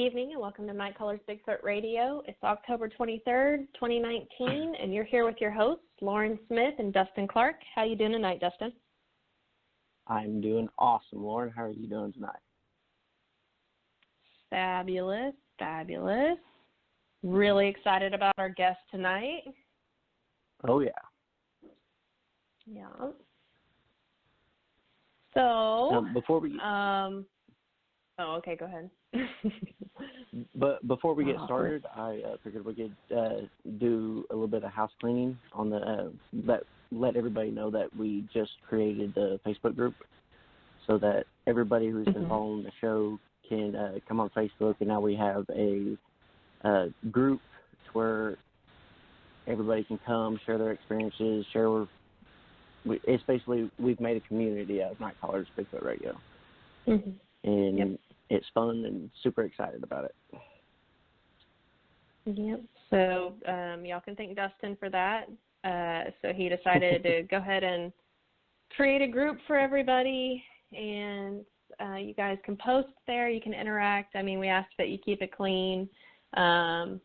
evening, and welcome to Night Callers Bigfoot Radio. It's October 23rd, 2019, and you're here with your hosts, Lauren Smith and Dustin Clark. How you doing tonight, Dustin? I'm doing awesome, Lauren. How are you doing tonight? Fabulous, fabulous. Really excited about our guest tonight. Oh, yeah. Yeah. So, before we... Oh, okay, go ahead. But before we get started, I figured we could do a little bit of house cleaning on the let everybody know that we just created the Facebook group so that everybody who's been following the show can come on Facebook, and now we have a group where everybody can come, share their experiences, it's basically, we've made a community out of Night Callers Bigfoot Radio. Mm-hmm. And it's fun and super excited about it. Yep. So y'all can thank Dustin for that. So he decided to go ahead and create a group for everybody, and you guys can post there. You can interact. I mean, we ask that you keep it clean. Don't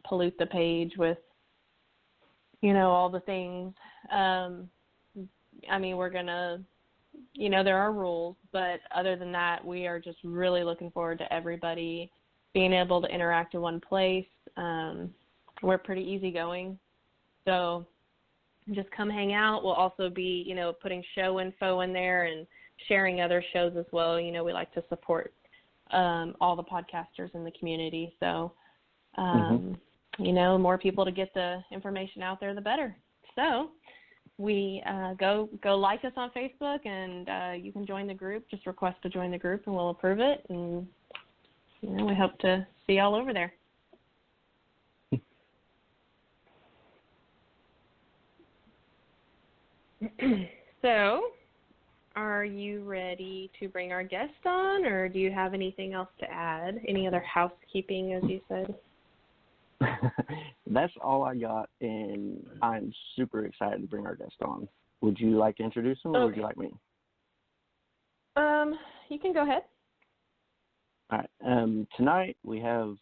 pollute the page with, all the things. We're going to, there are rules, but other than that, we are just really looking forward to everybody being able to interact in one place. We're pretty easygoing, so just come hang out. We'll also be, putting show info in there and sharing other shows as well. We like to support all the podcasters in the community, so, more people to get the information out there, the better. So we go like us on Facebook, and you can join the group. Just request to join the group, and we'll approve it. And we hope to see y'all over there. So, are you ready to bring our guest on, or do you have anything else to add? Any other housekeeping, as you said? That's all I got, and I'm super excited to bring our guest on. Would you like to introduce him, or would you like me? You can go ahead. All right. Tonight we have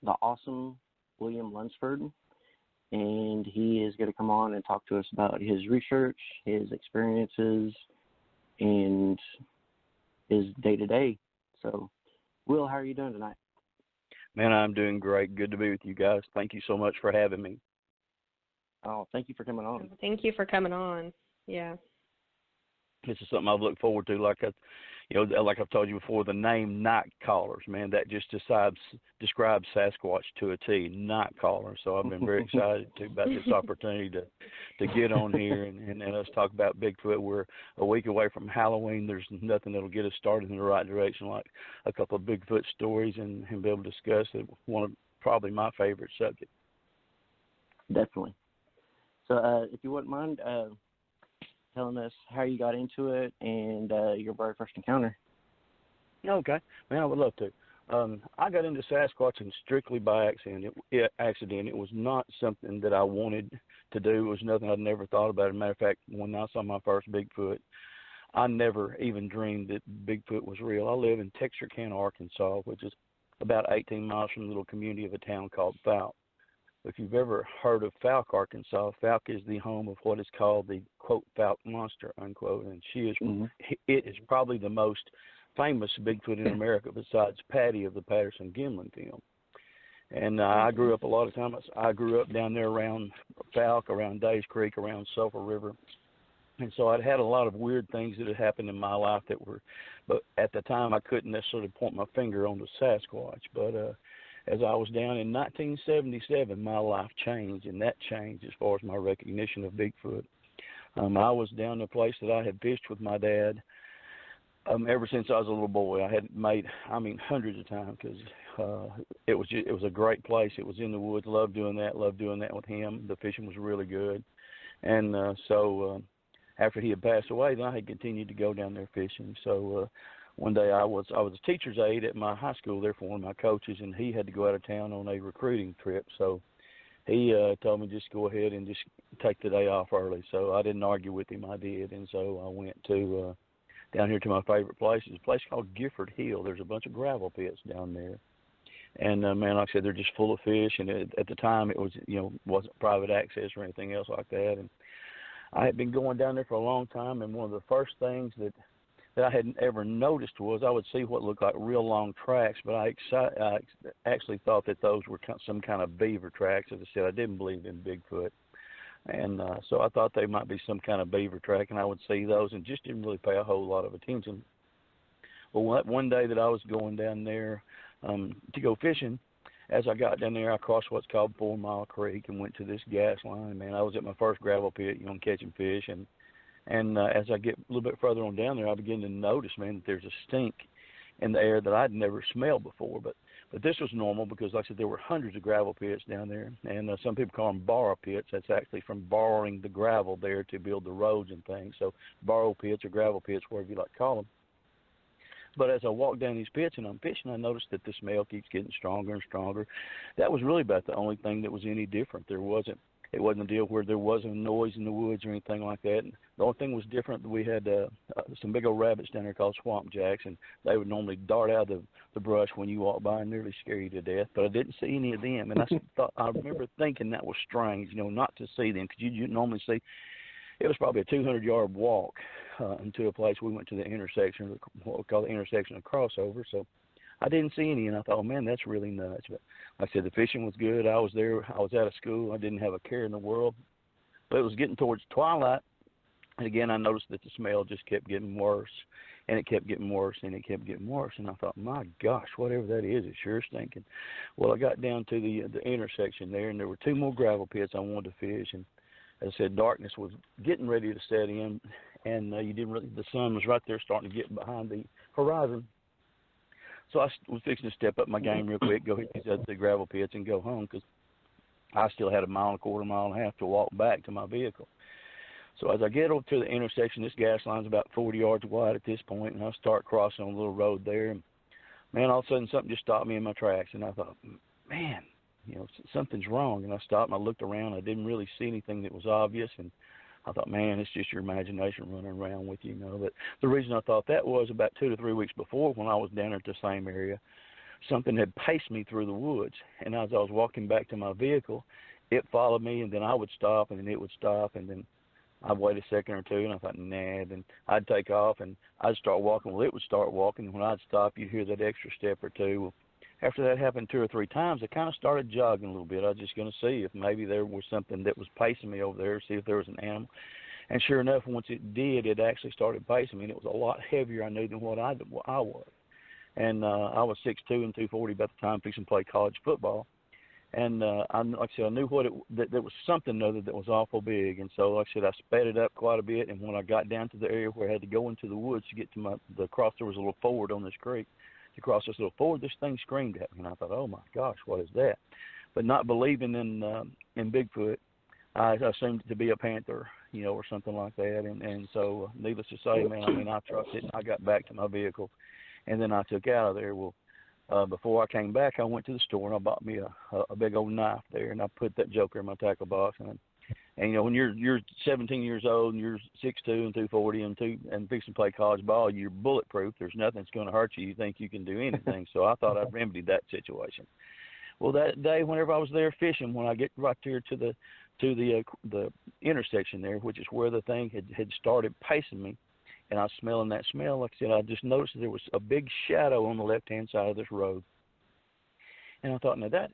the awesome William Lunsford, and he is going to come on and talk to us about his research, his experiences, and his day-to-day. So, Will, how are you doing tonight? Man, I'm doing great. Good to be with you guys. Thank you so much for having me. Oh, thank you for coming on. Thank you for coming on. Yeah. This is something I've looked forward to. Like I've told you before, the name Night Callers, man, that just describes Sasquatch to a T, Night Caller. So I've been very excited about this opportunity to get on here and us talk about Bigfoot. We're a week away from Halloween. There's nothing that'll get us started in the right direction like a couple of Bigfoot stories and be able to discuss it. One of probably my favorite subject. Definitely. So if you wouldn't mind telling us how you got into it and your very first encounter. Okay. Man, I would love to. I got into Sasquatching strictly by accident. It was not something that I wanted to do. It was nothing I'd never thought about. As a matter of fact, when I saw my first Bigfoot, I never even dreamed that Bigfoot was real. I live in Texarkana, Arkansas, which is about 18 miles from the little community of a town called Falk. If you've ever heard of Falk, Arkansas, Falk is the home of what is called the, quote, Falk monster, unquote, and it is probably the most famous Bigfoot in America besides Patty of the Patterson-Gimlin film. And I grew up I grew up down there around Falk, around Days Creek, around Sulphur River. And so I'd had a lot of weird things that had happened in my life but at the time I couldn't necessarily point my finger on the Sasquatch. But as I was down in 1977, my life changed, and that changed as far as my recognition of Bigfoot. I was down in a place that I had fished with my dad ever since I was a little boy. I had made, hundreds of times because it was a great place. It was in the woods. Loved doing that with him. The fishing was really good. And so after he had passed away, then I had continued to go down there fishing. So one day I was a teacher's aide at my high school there for one of my coaches, and he had to go out of town on a recruiting trip. So he told me just go ahead and just take the day off early. So I didn't argue with him. I did, and so I went to down here to my favorite place. It's a place called Gifford Hill. There's a bunch of gravel pits down there. And, man, like I said, they're just full of fish. And at the time, it was, wasn't private access or anything else like that. And I had been going down there for a long time, and one of the first things that I hadn't ever noticed was I would see what looked like real long tracks, but I actually thought that those were some kind of beaver tracks. As I said, I didn't believe in Bigfoot. And so I thought they might be some kind of beaver track, and I would see those and just didn't really pay a whole lot of attention. Well, one day that I was going down there to go fishing, as I got down there, I crossed what's called 4 Mile Creek and went to this gas line. Man, I was at my first gravel pit, catching fish. And as I get a little bit further on down there, I begin to notice, man, that there's a stink in the air that I'd never smelled before. But this was normal because, like I said, there were hundreds of gravel pits down there. And some people call them borrow pits. That's actually from borrowing the gravel there to build the roads and things. So borrow pits or gravel pits, whatever you like to call them. But as I walk down these pits and I'm fishing, I noticed that the smell keeps getting stronger and stronger. That was really about the only thing that was any different. It wasn't a deal where there wasn't noise in the woods or anything like that. And the only thing was different, we had some big old rabbits down there called swamp jacks, and they would normally dart out of the brush when you walk by and nearly scare you to death. But I didn't see any of them, and I remember thinking that was strange, not to see them, because you normally see. It was probably a 200-yard walk into a place. We went to the intersection, what we call the intersection of crossover. So I didn't see any, and I thought, oh, man, that's really nuts. But like I said, the fishing was good. I was there. I was out of school. I didn't have a care in the world. But it was getting towards twilight, and again, I noticed that the smell just kept getting worse, and it kept getting worse, and it kept getting worse. And I thought, my gosh, whatever that is, it's sure stinking. Well, I got down to the intersection there, and there were 2 more gravel pits I wanted to fish, and as I said, darkness was getting ready to set in, and the sun was right there starting to get behind the horizon. So I was fixing to step up my game real quick, go hit these other 2 gravel pits and go home, because I still had a mile and a quarter, mile and a half to walk back to my vehicle. So as I get over to the intersection, this gas line's about 40 yards wide at this point, and I start crossing on a little road there. And, man, all of a sudden something just stopped me in my tracks, and I thought, man, something's wrong. And I stopped and I looked around. I didn't really see anything that was obvious, and I thought, man, it's just your imagination running around with you, But the reason I thought that was about 2 to 3 weeks before, when I was down at the same area, something had paced me through the woods. And as I was walking back to my vehicle, it followed me, and then I would stop, and then it would stop, and then I'd wait a second or 2, and I thought, nah. Then I'd take off, and I'd start walking. Well, it would start walking, and when I'd stop, you'd hear that extra step or 2. Well, after that happened 2 or 3 times, I kind of started jogging a little bit. I was just going to see if maybe there was something that was pacing me over there, see if there was an animal. And sure enough, once it did, it actually started pacing me, and it was a lot heavier, I knew, than what I was. And I was 6'2" and 240 by the time fixing to play college football. And like I said, I knew that there was something other that was awful big. And so, like I said, I sped it up quite a bit. And when I got down to the area where I had to go into the woods to get to the cross, there was a little ford on this creek. To cross this little ford, this thing screamed at me, and I thought, oh my gosh, what is that? But not believing in Bigfoot, I assumed it to be a panther, or something like that. And so, needless to say, man, I trusted, and I got back to my vehicle, and then I took out of there. Well, before I came back, I went to the store and I bought me a big old knife there, and I put that joker in my tackle box. And when you're 17 years old and you're 6'2" and 240 and fixing to play college ball, you're bulletproof. There's nothing that's going to hurt you. You think you can do anything. So I thought I'd remedy that situation. Well, that day, whenever I was there fishing, when I get right there to the intersection there, which is where the thing had started pacing me, and I was smelling that smell, like I said, I just noticed that there was a big shadow on the left-hand side of this road. And I thought, now that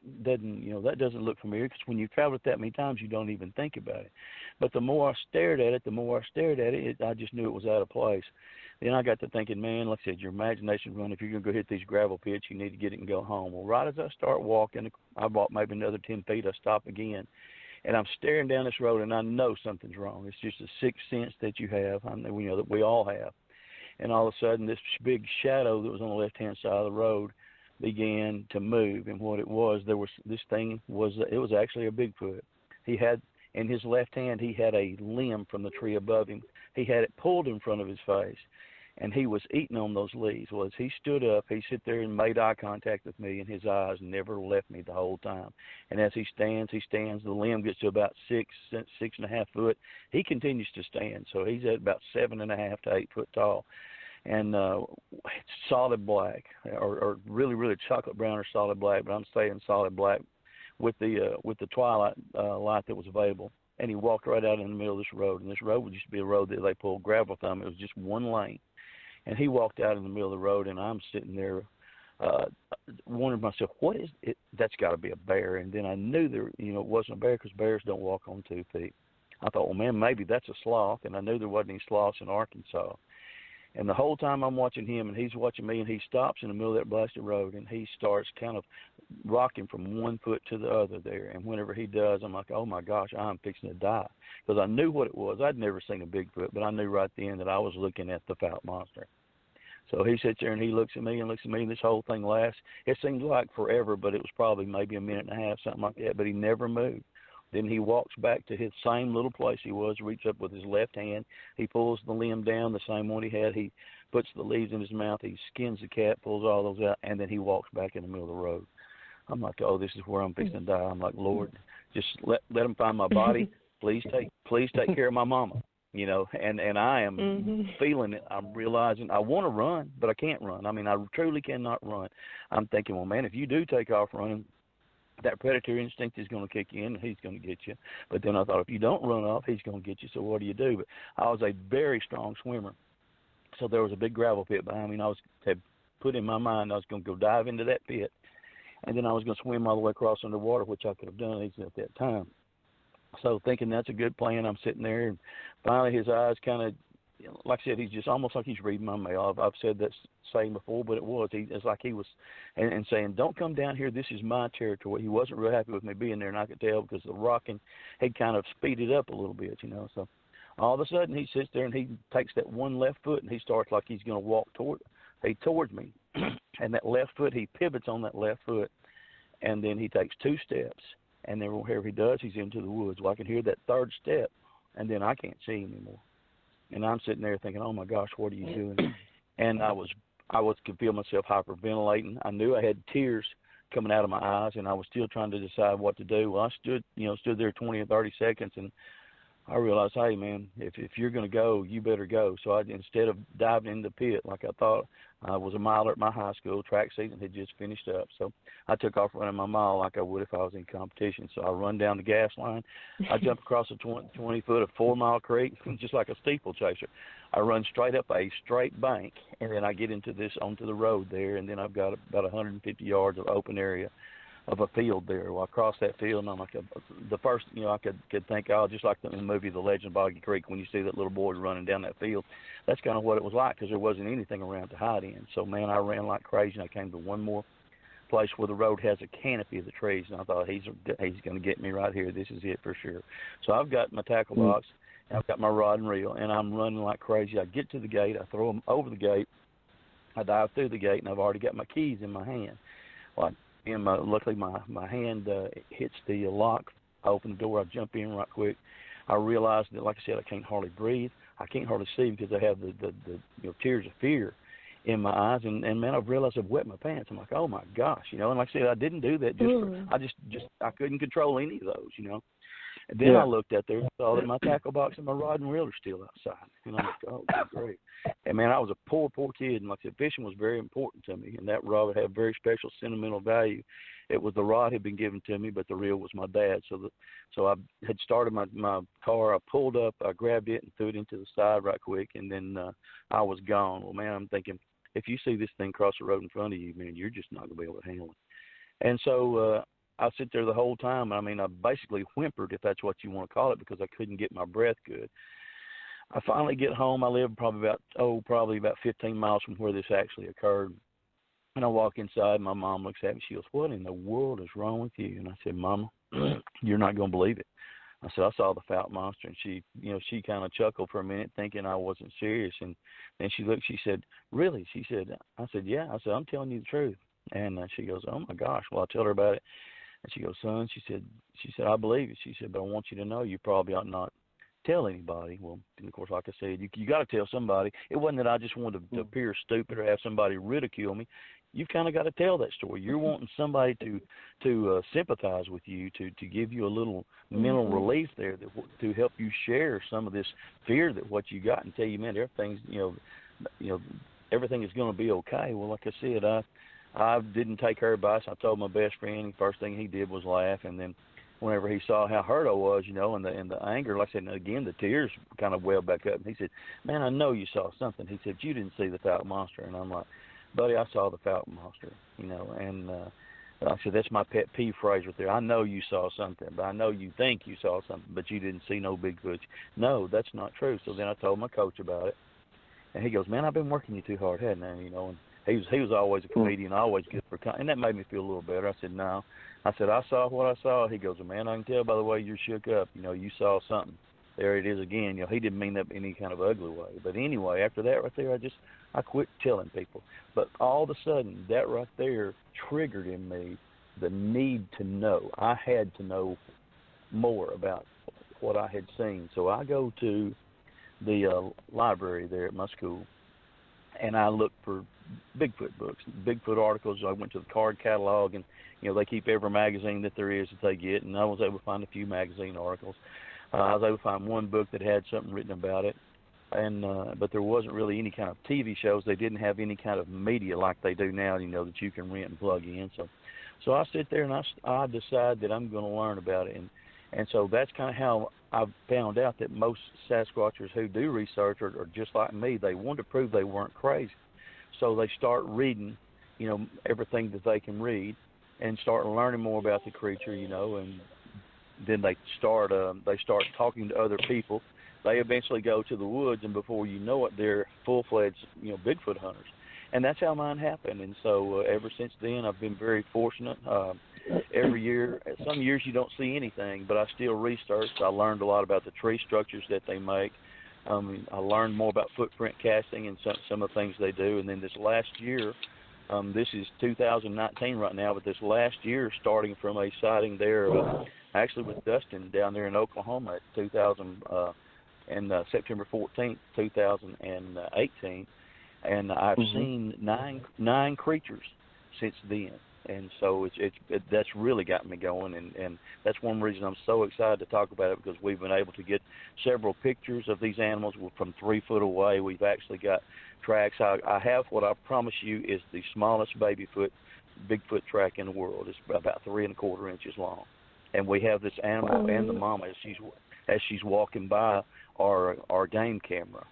doesn't look familiar, because when you travel it that many times, you don't even think about it. But the more I stared at it, I just knew it was out of place. Then I got to thinking, man, like I said, your imagination run. If you're going to go hit these gravel pits, you need to get it and go home. Well, right as I start walking, I walked maybe another 10 feet, I stop again. And I'm staring down this road, and I know something's wrong. It's just a sixth sense that you have, that we all have. And all of a sudden, this big shadow that was on the left-hand side of the road began to move. And what it was, it was actually a Bigfoot. He had, in his left hand, he had a limb from the tree above him. He had it pulled in front of his face, and he was eating on those leaves. Well, as he stood up, he sit there and made eye contact with me, and his eyes never left me the whole time. And as he stands, the limb gets to about 6.5 foot. He continues to stand, so he's at about 7.5 to 8 foot tall. and it's solid black, or really, really chocolate brown or solid black, but I'm saying solid black with the twilight light that was available. And he walked right out in the middle of this road, and this road used to be a road that they pulled gravel from. It was just one lane, and he walked out in the middle of the road, and I'm sitting there wondering to myself, what is it? That's got to be a bear. And then I knew it wasn't a bear, because bears don't walk on 2 feet. I thought, well, man, maybe that's a sloth, and I knew there wasn't any sloths in Arkansas. And the whole time I'm watching him, and he's watching me, and he stops in the middle of that blasted road, and he starts kind of rocking from one foot to the other there. And whenever he does, I'm like, oh, my gosh, I'm fixing to die. Because I knew what it was. I'd never seen a Bigfoot, but I knew right then that I was looking at the fount monster. So he sits there, and he looks at me, and this whole thing lasts. It seemed like forever, but it was probably maybe a minute and a half, something like that, but he never moved. Then he walks back to his same little place he was, reaches up with his left hand. He pulls the limb down, the same one he had. He puts the leaves in his mouth. He skins the cat, pulls all those out, and then he walks back in the middle of the road. I'm like, oh, this is where I'm fixing to die. I'm like, Lord, just let him find my body. Please take care of my mama. And I am feeling it. I'm realizing I want to run, but I can't run. I mean, I truly cannot run. I'm thinking, well, man, if you do take off running, that predator instinct is going to kick in, and he's going to get you. But then I thought, if you don't run off, he's going to get you. So what do you do? But I was a very strong swimmer. So there was a big gravel pit behind me, and I had put in my mind I was going to go dive into that pit, and then I was going to swim all the way across underwater, which I could have done easily at that time. So thinking that's a good plan, I'm sitting there, and finally his eyes kind of, like I said, he's just almost like he's reading my mail. I've said that saying before, but it's like he was and saying, don't come down here, this is my territory. He wasn't real happy with me being there, and I could tell because the rocking had kind of speeded up a little bit, So all of a sudden he sits there, and he takes that one left foot, and he starts like he's going to walk towards me. And that left foot, he pivots on that left foot, and then he takes 2 steps. And then wherever he does, he's into the woods. Well, I can hear that third step, and then I can't see him anymore. And I'm sitting there thinking, oh, my gosh, what are you doing? And I could feel myself hyperventilating. I knew I had tears coming out of my eyes, and I was still trying to decide what to do. Well, I stood there 20 or 30 seconds, and I realized, hey, man, if you're going to go, you better go. So instead of diving in the pit like I thought, I was a miler at my high school. Track season had just finished up. So I took off running my mile like I would if I was in competition. So I run down the gas line. I jump across a 20 foot of 4 Mile Creek, just like a steeplechaser. I run straight up a straight bank, and then I get onto the road there, and then I've got about 150 yards of open area of a field there. Well, I crossed that field, and I'm like, the first, I could think, just like in the movie The Legend of Boggy Creek, when you see that little boy running down that field, that's kind of what it was like, because there wasn't anything around to hide in. So, man, I ran like crazy, and I came to one more place where the road has a canopy of the trees, and I thought, he's going to get me right here. This is it for sure. So I've got my tackle box, and I've got my rod and reel, and I'm running like crazy. I get to the gate, I throw them over the gate, I dive through the gate, and I've already got my keys in my hand. Well, luckily my hand hits the lock. I open the door. I jump in right quick. I realize that, like I said, I can't hardly breathe. I can't hardly see because I have the tears of fear in my eyes. And man, I've realized I've wet my pants. I'm like, oh my gosh, And like I said, I didn't do that I couldn't control any of those, And then I looked out there and saw that my tackle box and my rod and reel are still outside. And I'm like, oh, great. And, man, I was a poor kid. And, like I said, fishing was very important to me. And that rod had very special sentimental value. It was the rod had been given to me, but the reel was my dad's. So I had started my car. I pulled up. I grabbed it and threw it into the side right quick. And then I was gone. Well, man, I'm thinking, if you see this thing cross the road in front of you, man, you're just not going to be able to handle it. And so I sit there the whole time. I mean, I basically whimpered, if that's what you want to call it, because I couldn't get my breath good. I finally get home. I live probably about 15 miles from where this actually occurred. And I walk inside. My mom looks at me. She goes, "What in the world is wrong with you?" And I said, "Mama, you're not going to believe it." I said, "I saw the fount monster." And she kind of chuckled for a minute, thinking I wasn't serious. And then she looked. She said, "Really?" She said, I said, "Yeah." I said, "I'm telling you the truth." And she goes, "Oh my gosh." Well, I tell her about it. And she goes, "Son," she said, "I believe it." She said, "But I want you to know you probably ought not tell anybody." Well, and of course, like I said, you got to tell somebody. It wasn't that I just wanted to appear stupid or have somebody ridicule me. You've kind of got to tell that story. You're wanting somebody to sympathize with you, to give you a little mental relief there, to help you share some of this fear that what you got, and tell you, man, everything's everything is going to be okay. Well, like I said, I didn't take her advice. I told my best friend, and the first thing he did was laugh. And then whenever he saw how hurt I was, and the anger, like I said, and again, the tears kind of welled back up. And he said, man, I know you saw something. He said, you didn't see the Falcon Monster. And I'm like, buddy, I saw the Falcon Monster, and I said, that's my pet peeve phrase right there. I know you saw something, but I know you think you saw something, but you didn't see no Bigfoot. No, that's not true. So then I told my coach about it, and he goes, man, I've been working you too hard, hadn't I? And he was always a comedian, always good for, and that made me feel a little better. I said, no. I said, I saw what I saw. He goes, man, I can tell by the way you're shook up. You saw something. There it is again. He didn't mean that in any kind of ugly way. But anyway, after that right there, I quit telling people. But all of a sudden, that right there triggered in me the need to know. I had to know more about what I had seen. So I go to the library there at my school, and I look for Bigfoot books, Bigfoot articles. I went to the card catalog, and they keep every magazine that there is that they get, and I was able to find a few magazine articles. I was able to find one book that had something written about it, and but there wasn't really any kind of TV shows. They didn't have any kind of media like they do now, that you can rent and plug in. So I sit there and I decide that I'm going to learn about it, and so that's kind of how I found out that most Sasquatchers who do research are just like me. They want to prove they weren't crazy, so they start reading, everything that they can read, and start learning more about the creature, and then they start talking to other people. They eventually go to the woods, and before you know it, they're full-fledged, Bigfoot hunters. And that's how mine happened. And so ever since then, I've been very fortunate. Every year, some years you don't see anything, but I still research. I learned a lot about the tree structures that they make. I learned more about footprint casting and some of the things they do. And then this last year, this is 2019 right now, but this last year, starting from a sighting there, actually with Dustin down there in Oklahoma at September 14th, 2018, and I've seen nine creatures since then. And so that's really got me going, and that's one reason I'm so excited to talk about it, because we've been able to get several pictures of these animals from 3 foot away. We've actually got tracks. I have what I promise you is the smallest Bigfoot track in the world. It's about 3 1/4 inches long, and we have this animal and the mama as she's walking by our game camera,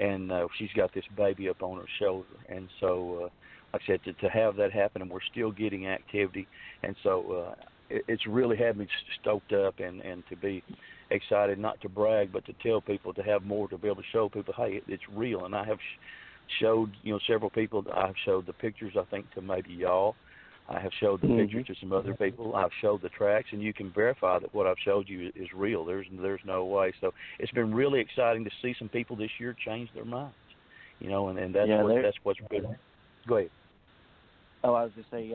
and she's got this baby up on her shoulder, and so. Like I said, to have that happen, and we're still getting activity, and so it's really had me stoked up and to be excited, not to brag, but to tell people, to have more, to be able to show people, hey, it's real. And I have showed, several people. I've showed the pictures, I think, to maybe y'all. I have showed the pictures to some other people. I've showed the tracks, and you can verify that what I've showed you is real. There's no way. So it's been really exciting to see some people this year change their minds, and that's what's good. Go ahead. Oh, I was just saying,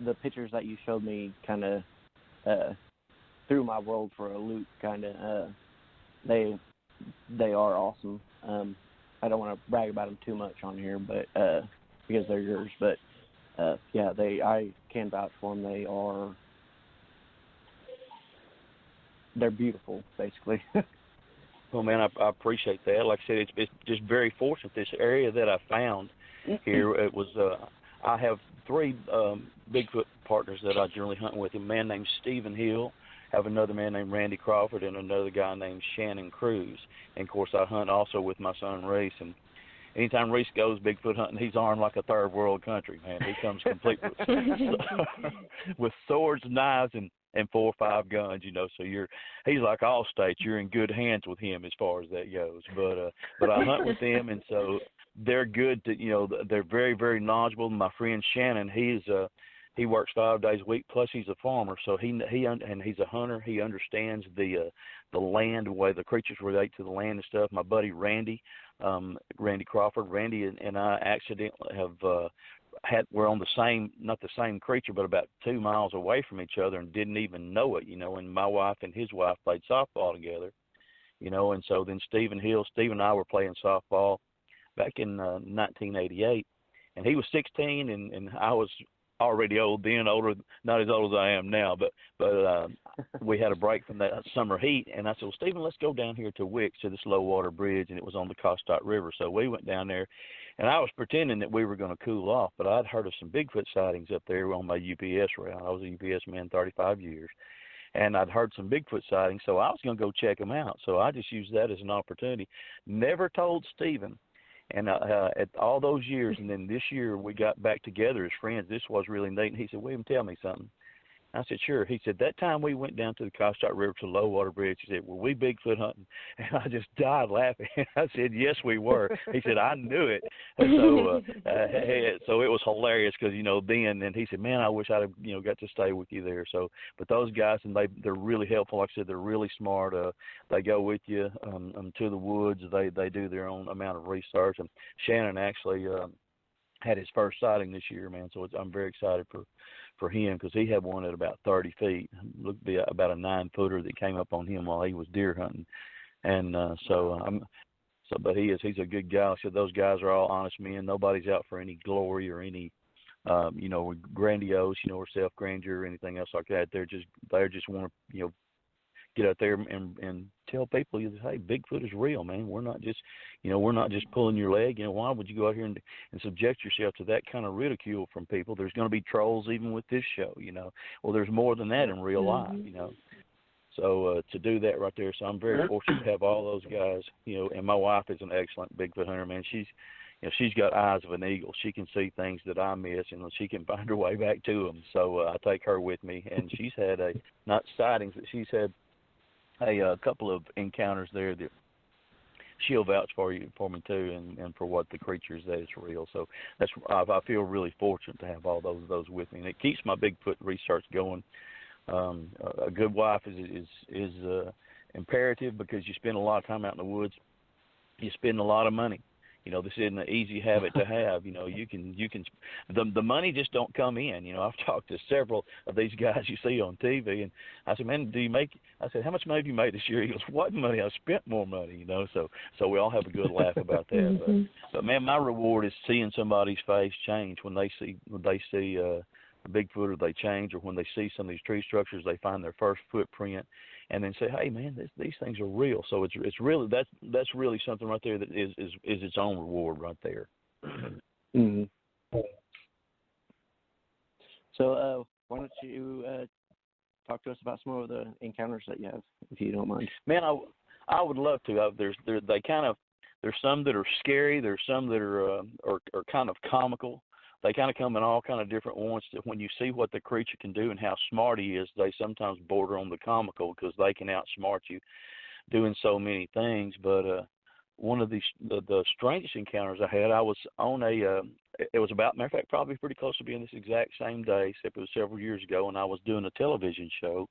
the pictures that you showed me kind of threw my world for a loop. Kind of, they are awesome. I don't want to brag about them too much on here, but because they're yours. But I can vouch for them. They're beautiful, basically. Well, man, I appreciate that. Like I said, it's just very fortunate. This area that I found here, it was. I have 3 Bigfoot partners that I generally hunt with. A man named Stephen Hill, have another man named Randy Crawford, and another guy named Shannon Cruz. And of course, I hunt also with my son Reese. And anytime Reese goes Bigfoot hunting, he's armed like a third world country, man. He comes complete with swords, knives, and 4 or 5 guns, So he's like all states. You're in good hands with him as far as that goes. But I hunt with them, and so they're good to they're very, very knowledgeable. My friend Shannon, he works 5 days a week, plus he's a farmer, so and he's a hunter. He understands the land, the way the creatures relate to the land and stuff. My buddy Randy Crawford, Randy and I accidentally have we're on the same, not the same creature, but about 2 miles away from each other and didn't even know it, and my wife and his wife played softball together, and so then Steve and I were playing softball back in 1988, and he was 16, and I was already old then, not as old as I am now, but we had a break from that summer heat, and I said, well, Stephen, let's go down here to Wicks, to this low water bridge, and it was on the Costot River. So we went down there, And I was pretending that we were going to cool off, but I'd heard of some Bigfoot sightings up there on my UPS route. I was a UPS man 35 years, and I'd heard some Bigfoot sightings, so I was going to go check them out. So I just used that as an opportunity. Never told Stephen. And at all those years, and then this year we got back together as friends. This was really neat. And he said, William, tell me something. I said, sure. He said, that time we went down to the Comstock River to the low water bridge, he said, were we Bigfoot hunting? And I just died laughing. I said, yes, we were. He said, I knew it. And so it was hilarious because, then, and he said, man, I wish I'd have, got to stay with you there. So, but those guys, and they're really helpful. Like I said, they're really smart. They go with you to the woods. They do their own amount of research. And Shannon actually had his first sighting this year, man. So I'm very excited for him because he had one at about 30 feet. Looked to be about a 9-footer that came up on him while he was deer hunting. And but he's a good guy. I said those guys are all honest men. Nobody's out for any glory or any grandiose, or self-grandeur or anything else like that. They just want to, get out there and tell people, hey, Bigfoot is real, man. We're not just, pulling your leg. Why would you go out here and subject yourself to that kind of ridicule from people? There's going to be trolls even with this show, Well, there's more than that in real life, So to do that right there, so I'm very fortunate to have all those guys, and my wife is an excellent Bigfoot hunter, man. She's got eyes of an eagle. She can see things that I miss, and she can find her way back to them. So I take her with me, and she's had not sightings, but she's had a couple of encounters there that she'll vouch for me too, and for what the creature is, that it's real. So I feel really fortunate to have all those with me, and it keeps my Bigfoot research going. A good wife is imperative because you spend a lot of time out in the woods. You spend a lot of money. This isn't an easy habit to have. You can the money just don't come in. I've talked to several of these guys you see on TV, and I said, man, I said, how much money have you made this year? He goes, what money? I spent more money, So we all have a good laugh about that. But man, my reward is seeing somebody's face change when they see a Bigfoot, or they change, or when they see some of these tree structures, they find their first footprint, and then say, hey man, these things are real. So it's really that's really something right there that is its own reward right there. Mm-hmm. So why don't you talk to us about some of the encounters that you have, if you don't mind? Man, I would love to. There's some that are scary. There's some that are kind of comical. They kind of come in all kind of different ones. That when you see what the creature can do and how smart he is, they sometimes border on the comical because they can outsmart you doing so many things. But one of the strangest encounters I had, I was on it was about, matter of fact, probably pretty close to being this exact same day, except it was several years ago, and I was doing a television show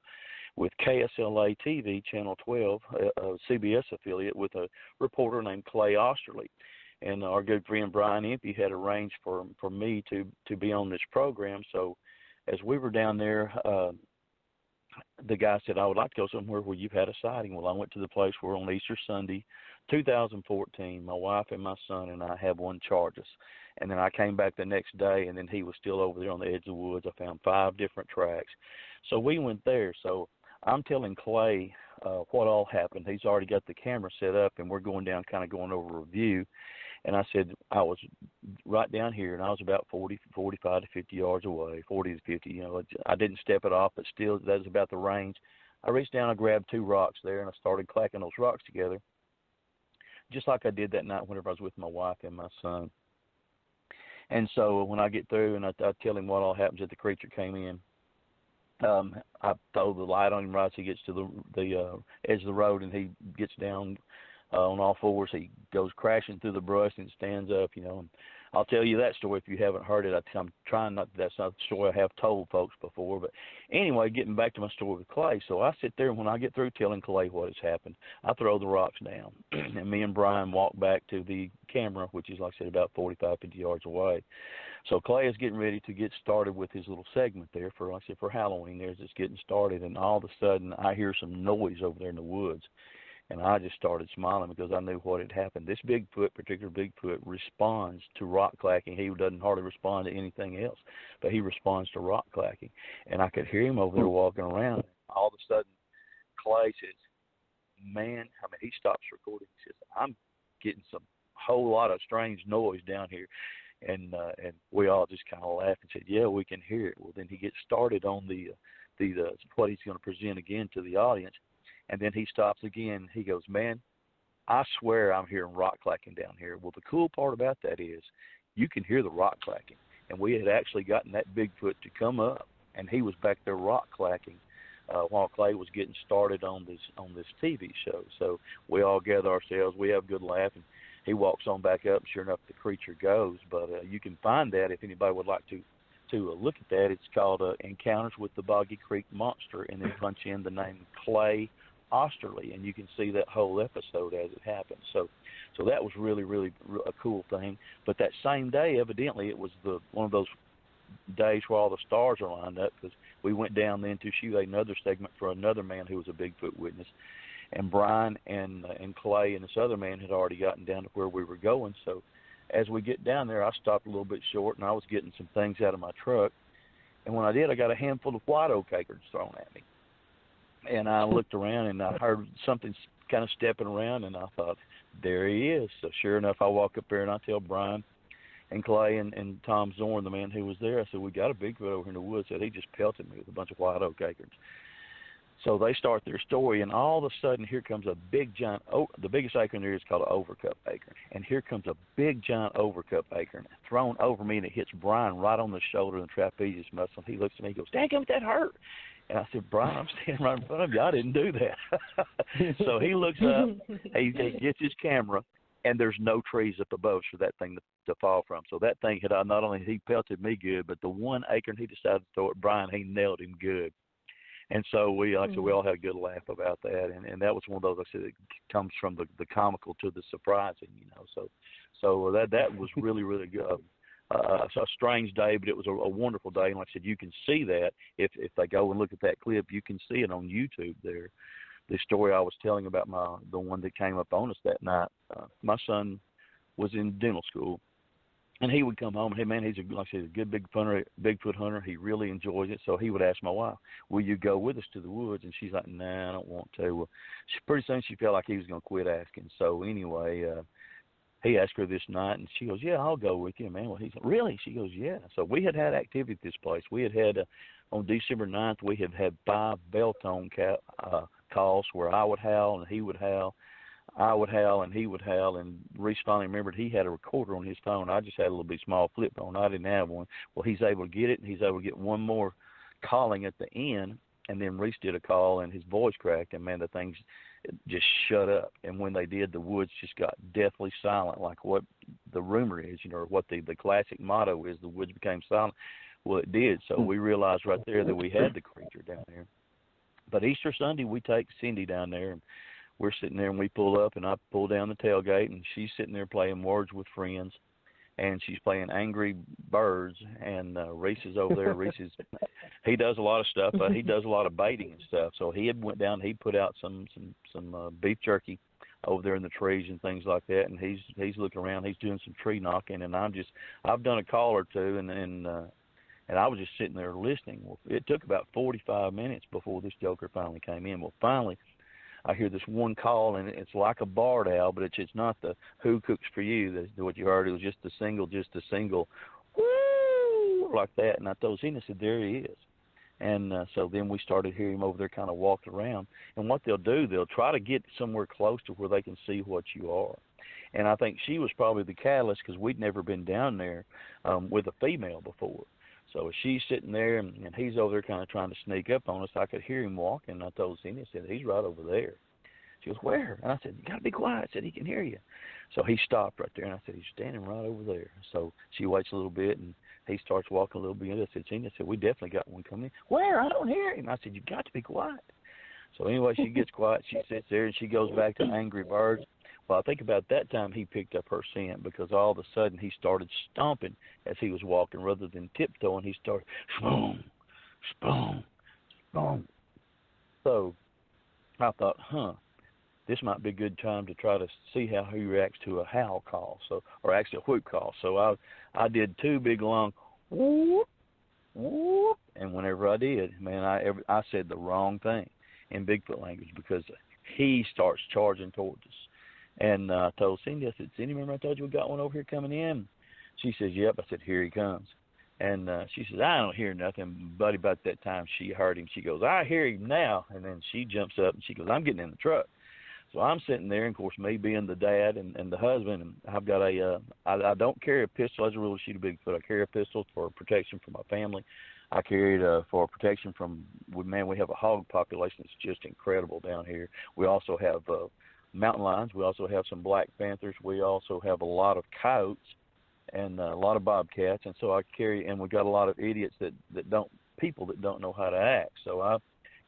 with KSLA TV, Channel 12, a CBS affiliate, with a reporter named Clay Osterly. And our good friend Brian Impey had arranged for me to be on this program. So as we were down there, the guy said, I would like to go somewhere where you've had a sighting. Well, I went to the place where on Easter Sunday, 2014, my wife and my son and I had one charge us. And then I came back the next day, and then he was still over there on the edge of the woods. I found 5 different tracks. So we went there. So I'm telling Clay what all happened. He's already got the camera set up, and we're going down, kind of going over a review. And I said, I was right down here, and I was about 45 to 50 yards away, 40 to 50. I didn't step it off, but still, that was about the range. I reached down, I grabbed 2 rocks there, and I started clacking those rocks together, just like I did that night whenever I was with my wife and my son. And so when I get through and I tell him what all happens, that the creature came in, I throw the light on him right as he gets to the edge of the road, and he gets down on all fours. He goes crashing through the brush and stands up, and I'll tell you that story if you haven't heard it. I'm trying not, that's not the story I have told folks before. But anyway, getting back to my story with Clay. So I sit there, and when I get through telling Clay what has happened, I throw the rocks down. And me and Brian walk back to the camera, which is, like I said, about 45, 50 yards away. So Clay is getting ready to get started with his little segment there for, like I said, for Halloween. There's just getting started, and all of a sudden I hear some noise over there in the woods. And I just started smiling because I knew what had happened. This particular Bigfoot, responds to rock clacking. He doesn't hardly respond to anything else, but he responds to rock clacking. And I could hear him over there walking around. All of a sudden, Clay says, man, he stops recording. He says, I'm getting some whole lot of strange noise down here. And we all just kind of laughed and said, yeah, we can hear it. Well, then he gets started on the what he's going to present again to the audience. And then he stops again. He goes, man, I swear I'm hearing rock clacking down here. Well, the cool part about that is you can hear the rock clacking. And we had actually gotten that Bigfoot to come up, and he was back there rock clacking while Clay was getting started on this TV show. So we all gather ourselves. We have a good laugh, and he walks on back up. And sure enough, the creature goes. But you can find that if anybody would like to look at that. It's called Encounters with the Boggy Creek Monster, and then punch in the name Clay Osterly, and you can see that whole episode as it happens. So that was really, really a cool thing. But that same day, evidently, it was one of those days where all the stars are lined up, because we went down then to shoot another segment for another man who was a Bigfoot witness. And Brian and Clay and this other man had already gotten down to where we were going. So as we get down there, I stopped a little bit short, and I was getting some things out of my truck. And when I did, I got a handful of white oak acorns thrown at me. And I looked around, and I heard something kind of stepping around, and I thought, there he is. So sure enough, I walk up there, and I tell Brian and Clay and Tom Zorn, the man who was there, I said, we got a Bigfoot over here in the woods. That he just pelted me with a bunch of white oak acorns. So they start their story, and all of a sudden, here comes a big giant, the biggest acorn there is called an overcup acorn. And here comes a big giant overcup acorn thrown over me, and it hits Brian right on the shoulder and the trapezius muscle. And he looks at me and goes, "Dadgummit, that hurt." And I said, "Brian, I'm standing right in front of you. I didn't do that." So he looks up, he gets his camera, and there's no trees up above for that thing to fall from. So that thing had not only he pelted me good, but the one acorn he decided to throw at Brian, he nailed him good. And so we all had a good laugh about that, and that was one of those, I said, it comes from the comical to the surprising, So that was really, really good. A strange day, but it was a wonderful day. And like I said, you can see that if they go and look at that clip, you can see it on YouTube there. The story I was telling about the one that came up on us that night. My son was in dental school, and he would come home. Hey man, he's like I said, a good Bigfoot hunter. He really enjoys it. So he would ask my wife, "Will you go with us to the woods?" And she's like, "Nah, I don't want to." Well, pretty soon she felt like he was going to quit asking. So anyway, he asked her this night, and she goes, "Yeah, I'll go with you, man." Well, he's like, "Really?" She goes, "Yeah." So we had activity at this place. We had on December 9th, we had 5 bell tone calls where I would howl and he would howl. I would howl and he would howl, and Reese finally remembered he had a recorder on his phone. I just had a little bit small flip phone. I didn't have one. Well, he's able to get it, and he's able to get one more calling at the end, and then Reese did a call, and his voice cracked, and, man, the things just shut up. And when they did, the woods just got deathly silent, like what the rumor is, or what the classic motto is, the woods became silent. Well, it did, so we realized right there that we had the creature down there. But Easter Sunday, we take Sindy down there, and we're sitting there, and we pull up, and I pull down the tailgate, and she's sitting there playing Words with Friends, and she's playing Angry Birds, and Reese is over there. He does a lot of stuff. He does a lot of baiting and stuff. So he had went down, he put out some beef jerky over there in the trees and things like that, and he's looking around, he's doing some tree knocking, and I've done a call or two, and I was just sitting there listening. Well, it took about 45 minutes before this joker finally came in. Well, finally, I hear this one call, and it's like a barred owl, but it's not the "Who Cooks for You." That's what you heard. It was just a single, woo, like that. And I told Zena, I said, "There he is." And so then we started hearing him over there kind of walking around. And what they'll do, they'll try to get somewhere close to where they can see what you are. And I think she was probably the catalyst, because we'd never been down there with a female before. So she's sitting there, and he's over there kind of trying to sneak up on us. I could hear him walking. I told Cindy, I said, "He's right over there." She goes, "Where?" And I said, "You got to be quiet." I said, "He can hear you." So he stopped right there, and I said, "He's standing right over there." So she waits a little bit, and he starts walking a little bit. I said, "Cindy," I said, "we definitely got one coming in." "Where? I don't hear him." I said, "You got to be quiet." So anyway, she gets quiet. She sits there, and she goes back to Angry Birds. Well, I think about that time he picked up her scent, because all of a sudden he started stomping as he was walking rather than tiptoeing. He started, spoom, spoom, spoom. So I thought, this might be a good time to try to see how he reacts to a howl call, or actually a whoop call. So I did 2 big long whoop, whoop, and whenever I did, man, I said the wrong thing in Bigfoot language, because he starts charging towards us. And I told Cindy, I said, Cindy, remember I told you we got one over here coming in? She says, yep. I said, here he comes. And she says, I don't hear nothing. Buddy, about that time, she heard him. She goes, I hear him now. And then she jumps up and she goes, I'm getting in the truck. So I'm sitting there, and, of course, me being the dad and the husband, and I've got I don't carry a pistol as a rule to shoot a Bigfoot. I carry a pistol for protection for my family. I carry it for protection from, we have a hog population that's just incredible down here. We also have mountain lions. We also have some black panthers. We also have a lot of coyotes and a lot of bobcats. And so I carry, and we got a lot of idiots that people that don't know how to act. So I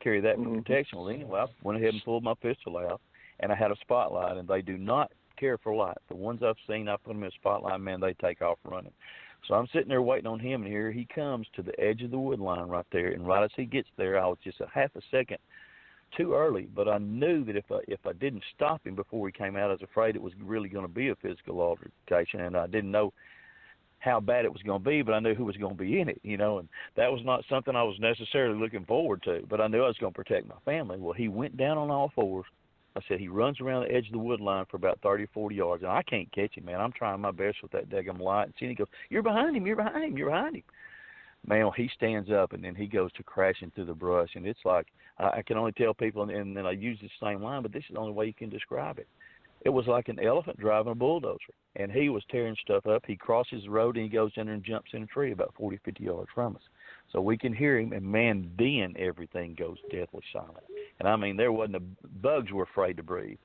carry that for protection. Well, anyway, I went ahead and pulled my pistol out, and I had a spotlight, and they do not care for light. The ones I've seen, I put them in a spotlight, man, they take off running. So I'm sitting there waiting on him, and here he comes to the edge of the wood line right there. And right as he gets there, I was just a half a second too early, but I knew that if I didn't stop him before he came out, I was afraid it was really going to be a physical altercation, and I didn't know how bad it was going to be, but I knew who was going to be in it, and that was not something I was necessarily looking forward to, but I knew I was going to protect my family. Well, he went down on all fours. I said he runs around the edge of the wood line for about 30 or 40 yards, and I can't catch him, man. I'm trying my best with that daggum light, and he goes, you're behind him, you're behind him, you're behind him. Man, he stands up, and then he goes to crashing through the brush, and it's like, I can only tell people, and then I use the same line, but this is the only way you can describe it. It was like an elephant driving a bulldozer, and he was tearing stuff up. He crosses the road, and he goes in there and jumps in a tree about 40, 50 yards from us. So we can hear him, and, man, then everything goes deathly silent. And, I mean, there wasn't bugs were afraid to breathe.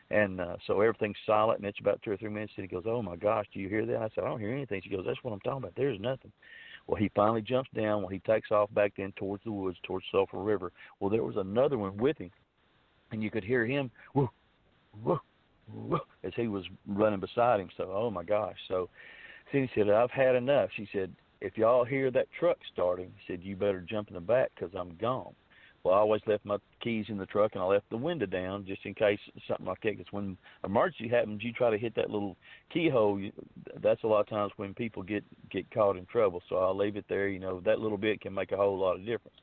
And so everything's silent, and it's about 2 or 3 minutes, and he goes, oh, my gosh, do you hear that? I said, I don't hear anything. She goes, that's what I'm talking about. There's nothing. Well, he finally jumps down. Well, he takes off back then towards the woods, towards Sulphur River. Well, there was another one with him, and you could hear him, whoo, whoo, whoo, as he was running beside him. So, oh, my gosh. So Cindy said, I've had enough. She said, if y'all hear that truck starting, she said, you better jump in the back because I'm gone. Well, I always left my keys in the truck, and I left the window down just in case something like that. Because when emergency happens, you try to hit that little keyhole. That's a lot of times when people get caught in trouble. So I'll leave it there. That little bit can make a whole lot of difference.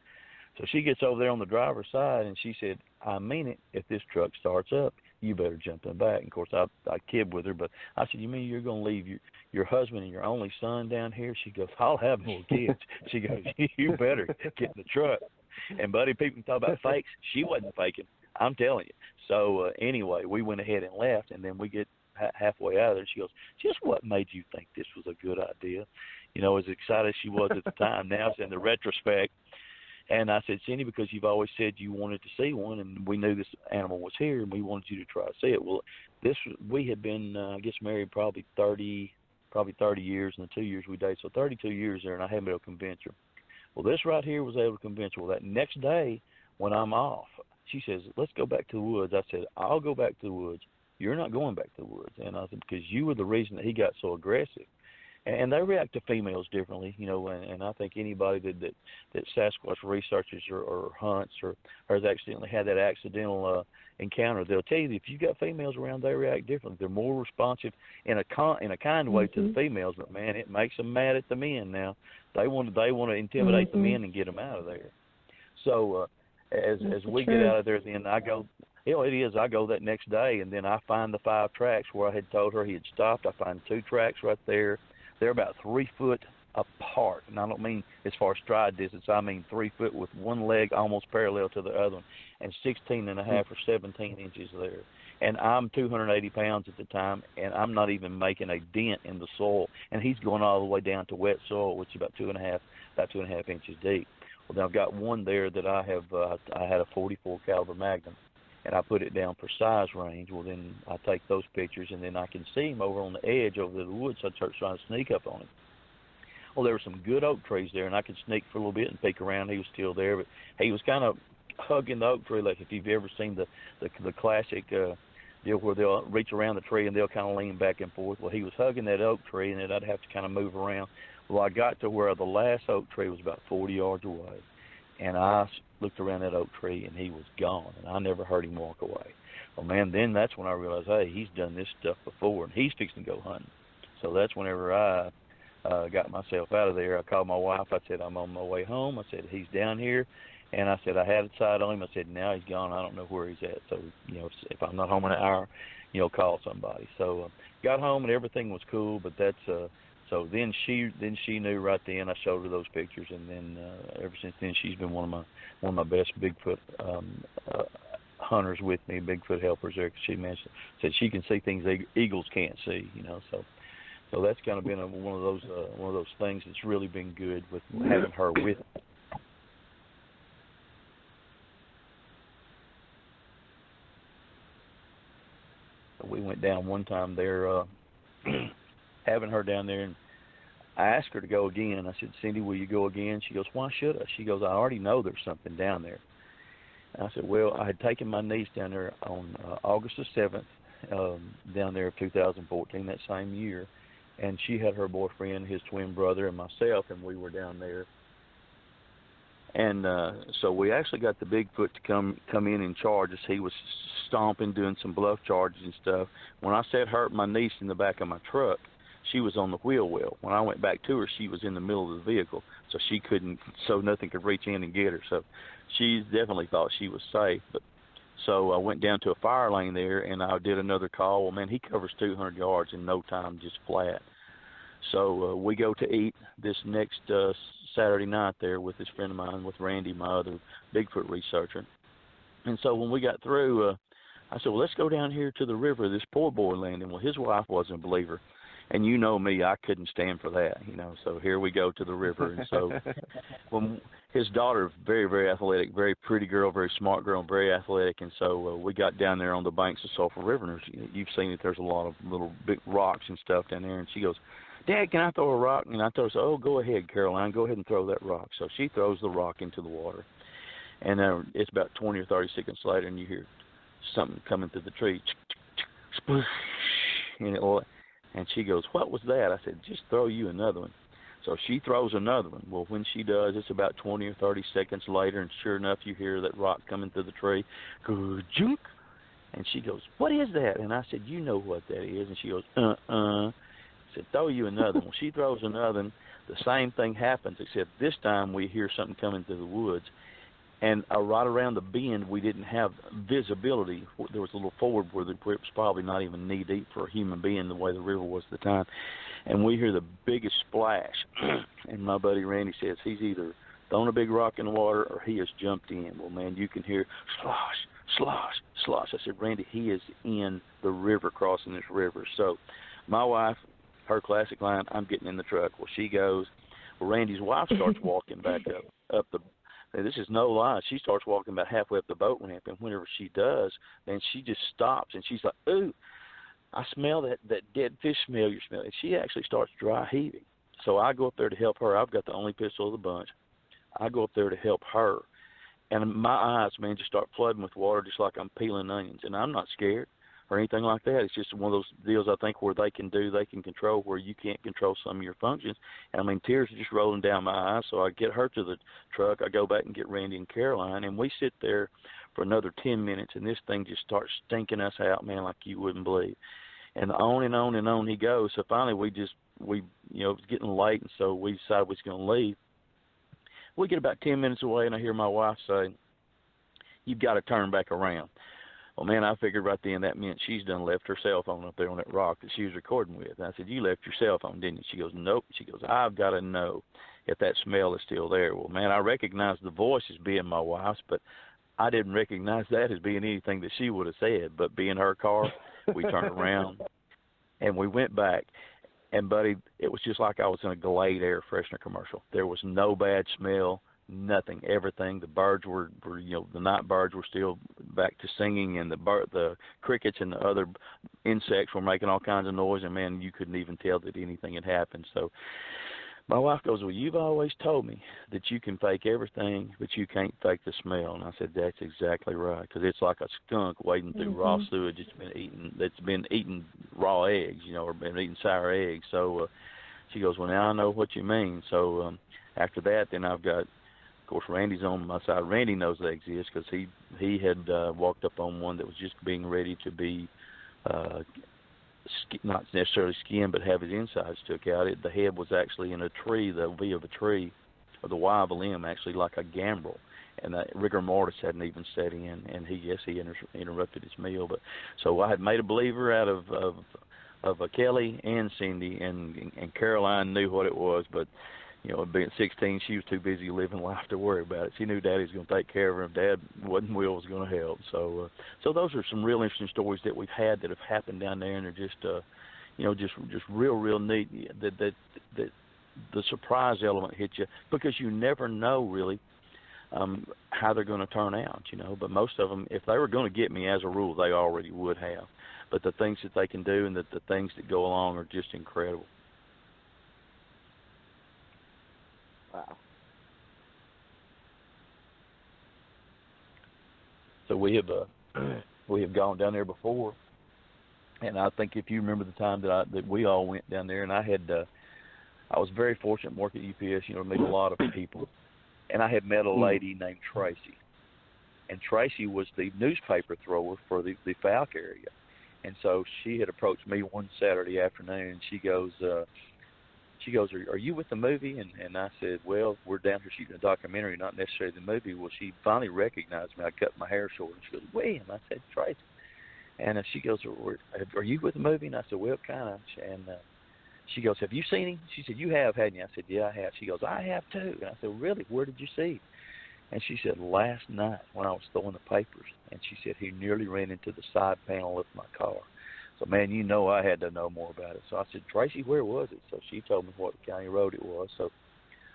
So she gets over there on the driver's side, and she said, I mean it. If this truck starts up, you better jump in the back. And, of course, I kid with her, but I said, you mean you're going to leave your husband and your only son down here? She goes, I'll have more kids. She goes, you better get in the truck. And, buddy, people talk about fakes. She wasn't faking. I'm telling you. So, anyway, we went ahead and left, and then we get halfway out of there. She goes, just what made you think this was a good idea? As excited as she was at the time. Now it's in the retrospect. And I said, Cindy, because you've always said you wanted to see one, and we knew this animal was here, and we wanted you to try to see it. Well, we had been, I guess, married probably 30 years, and the 2 years we dated, so 32 years there, and I haven't been able to convince her. Well, this right here was able to convince her. Well, that next day when I'm off, she says, let's go back to the woods. I said, I'll go back to the woods. You're not going back to the woods. And I said, because you were the reason that he got so aggressive. And they react to females differently, and I think anybody that Sasquatch researches or hunts or has accidentally had that accidental encounter, they'll tell you that if you've got females around, they react differently. They're more responsive in a kind way to the females, but, man, it makes them mad at the men now. They want to intimidate the men and get them out of there. So as we get out of there, then I go, I go that next day, and then I find the 5 tracks where I had told her he had stopped. I find 2 tracks right there. They're about 3 foot apart, and I don't mean as far as stride distance. I mean 3 foot with one leg almost parallel to the other one, and 16 and a half or 17 inches there. And I'm 280 pounds at the time, and I'm not even making a dent in the soil. And he's going all the way down to wet soil, which is about 2.5 inches deep. Well, now I've got one there that I have. I had a 44 caliber Magnum, and I put it down for size range. Well, then I take those pictures, and then I can see him over on the edge over the woods, so I start trying to sneak up on him. Well, there were some good oak trees there, and I could sneak for a little bit and peek around. He was still there, but he was kind of hugging the oak tree, like if you've ever seen the classic deal where they'll reach around the tree and they'll kind of lean back and forth. Well, he was hugging that oak tree, and then I'd have to kind of move around. Well, I got to where the last oak tree was about 40 yards away, and I looked around that oak tree, and he was gone, and I never heard him walk away. Well, man, then that's when I realized, hey, he's done this stuff before, and he's fixing to go hunting. So that's whenever I got myself out of there. I called my wife. I said, I'm on my way home. I said, he's down here, And I said, I had a sight on him. I said, now he's gone. I don't know where he's at. So, if I'm not home in an hour, call somebody. So got home and everything was cool. But that's so then she knew right then. I showed her those pictures, and then ever since then she's been one of my best Bigfoot hunters with me, Bigfoot helpers there. 'Cause she said she can see things eagles can't see. So that's kind of been one of those things that's really been good with having her with me. We went down one time there, having her down there, and I asked her to go again. I said, Sindy, will you go again? She goes, why should I? She goes, I already know there's something down there. And I said, well, I had taken my niece down there on August the 7th, down there of 2014, that same year, and she had her boyfriend, his twin brother, and myself, and we were down there. And so we actually got the Bigfoot to come in and charge us. He was stomping, doing some bluff charges and stuff. When I set my niece in the back of my truck, she was on the wheel well. When I went back to her, she was in the middle of the vehicle, so nothing could reach in and get her. So she definitely thought she was safe. But so I went down to a fire lane there, and I did another call. Well, man, he covers 200 yards in no time, just flat. So we go to eat this next Saturday night there with this friend of mine, with Randy, my other Bigfoot researcher. And so when we got through, I said, well, let's go down here to the river, this poor boy landing. Well, his wife wasn't a believer. And you know me, I couldn't stand for that, So here we go to the river. And so when his daughter, very, very athletic, very pretty girl, very smart girl, very athletic. And so we got down there on the banks of Sulphur River. And you've seen it. There's a lot of little big rocks and stuff down there. And she goes, Dad, can I throw a rock? And I told her, oh, go ahead, Caroline. Go ahead and throw that rock. So she throws the rock into the water. And it's about 20 or 30 seconds later, and you hear something coming through the tree. And she goes, what was that? I said, just throw you another one. So she throws another one. Well, when she does, it's about 20 or 30 seconds later, and sure enough, you hear that rock coming through the tree. Junk. And she goes, what is that? And I said, you know what that is. And she goes, I said, throw you another one. She throws another one. The same thing happens, except this time we hear something coming through the woods. And right around the bend, we didn't have visibility. There was a little forward where it was probably not even knee-deep for a human being the way the river was at the time. And we hear the biggest splash. And my buddy Randy says he's either thrown a big rock in the water or he has jumped in. Well, man, you can hear slosh, slosh, slosh. I said, Randy, he is in the river, crossing this river. So my wife, her classic line, I'm getting in the truck. Well, she goes. Well, Randy's wife starts walking back up the. This is no lie. She starts walking about halfway up the boat ramp, and whenever she does, then she just stops, and she's like, ooh, I smell that dead fish smell you're smelling. And she actually starts dry heaving. So I go up there to help her. I've got the only pistol of the bunch. I go up there to help her, and my eyes, man, just start flooding with water just like I'm peeling onions, and I'm not scared or anything like that. It's just one of those deals, I think, where they can control where you can't control some of your functions. And, I mean, tears are just rolling down my eyes. So I get her to the truck. I go back and get Randy and Caroline, and we sit there for another 10 minutes, and this thing just starts stinking us out, man, like you wouldn't believe. And on and on and on he goes. So finally it was getting late, and so we decided we was going to leave. We get about 10 minutes away, and I hear my wife say, you've got to turn back around. Well, man, I figured right then that meant she's done left her cell phone up there on that rock that she was recording with. And I said, you left your cell phone, didn't you? She goes, nope. She goes, I've got to know if that smell is still there. Well, man, I recognized the voice as being my wife's, but I didn't recognize that as being anything that she would have said. But being her car, we turned around, and we went back. And, buddy, it was just like I was in a Glade air freshener commercial. There was no bad smell. Nothing, everything. The birds were the night birds were still back to singing, and the crickets and the other insects were making all kinds of noise, and man, you couldn't even tell that anything had happened. So my wife goes, well, you've always told me that you can fake everything, but you can't fake the smell. And I said, that's exactly right, because it's like a skunk wading through raw sewage that's been eating raw eggs, or been eating sour eggs. So she goes, well, now I know what you mean. So after that, then I've got, of course, Randy's on my side. Randy knows they exist because he had walked up on one that was just being ready to be not necessarily skinned, but have his insides took out. The head was actually in a tree, the V of a tree, or the Y of a limb, actually like a gambrel. and that rigor mortis hadn't even set in, and he interrupted his meal. But so I had made a believer out of Kelly and Sindy, and Caroline knew what it was, but being 16, she was too busy living life to worry about it. She knew Daddy was going to take care of her, and Dad wasn't. Will was going to help. So those are some real interesting stories that we've had that have happened down there, and they're just real neat. That the surprise element hits you because you never know really how they're going to turn out. But most of them, if they were going to get me, as a rule, they already would have. But the things that they can do and the things that go along are just incredible. Wow. So we have gone down there before, and I think if you remember the time that we all went down there, and I was very fortunate working at UPS, to meet a lot of people, and I had met a lady named Tracy, and Tracy was the newspaper thrower for the Falk area, and so she had approached me one Saturday afternoon, and she goes, are you with the movie? And I said, well, we're down here shooting a documentary, not necessarily the movie. Well, she finally recognized me. I cut my hair short, and she goes, William. I said, Tracy. And she goes, are you with the movie? And I said, well, kind of. And she goes, have you seen him? She said, you have, hadn't you? I said, yeah, I have. She goes, I have too. And I said, really? Where did you see him? And she said, last night when I was throwing the papers. And she said, he nearly ran into the side panel of my car. So, man, I had to know more about it. So I said, Tracy, where was it? So she told me what county road it was. So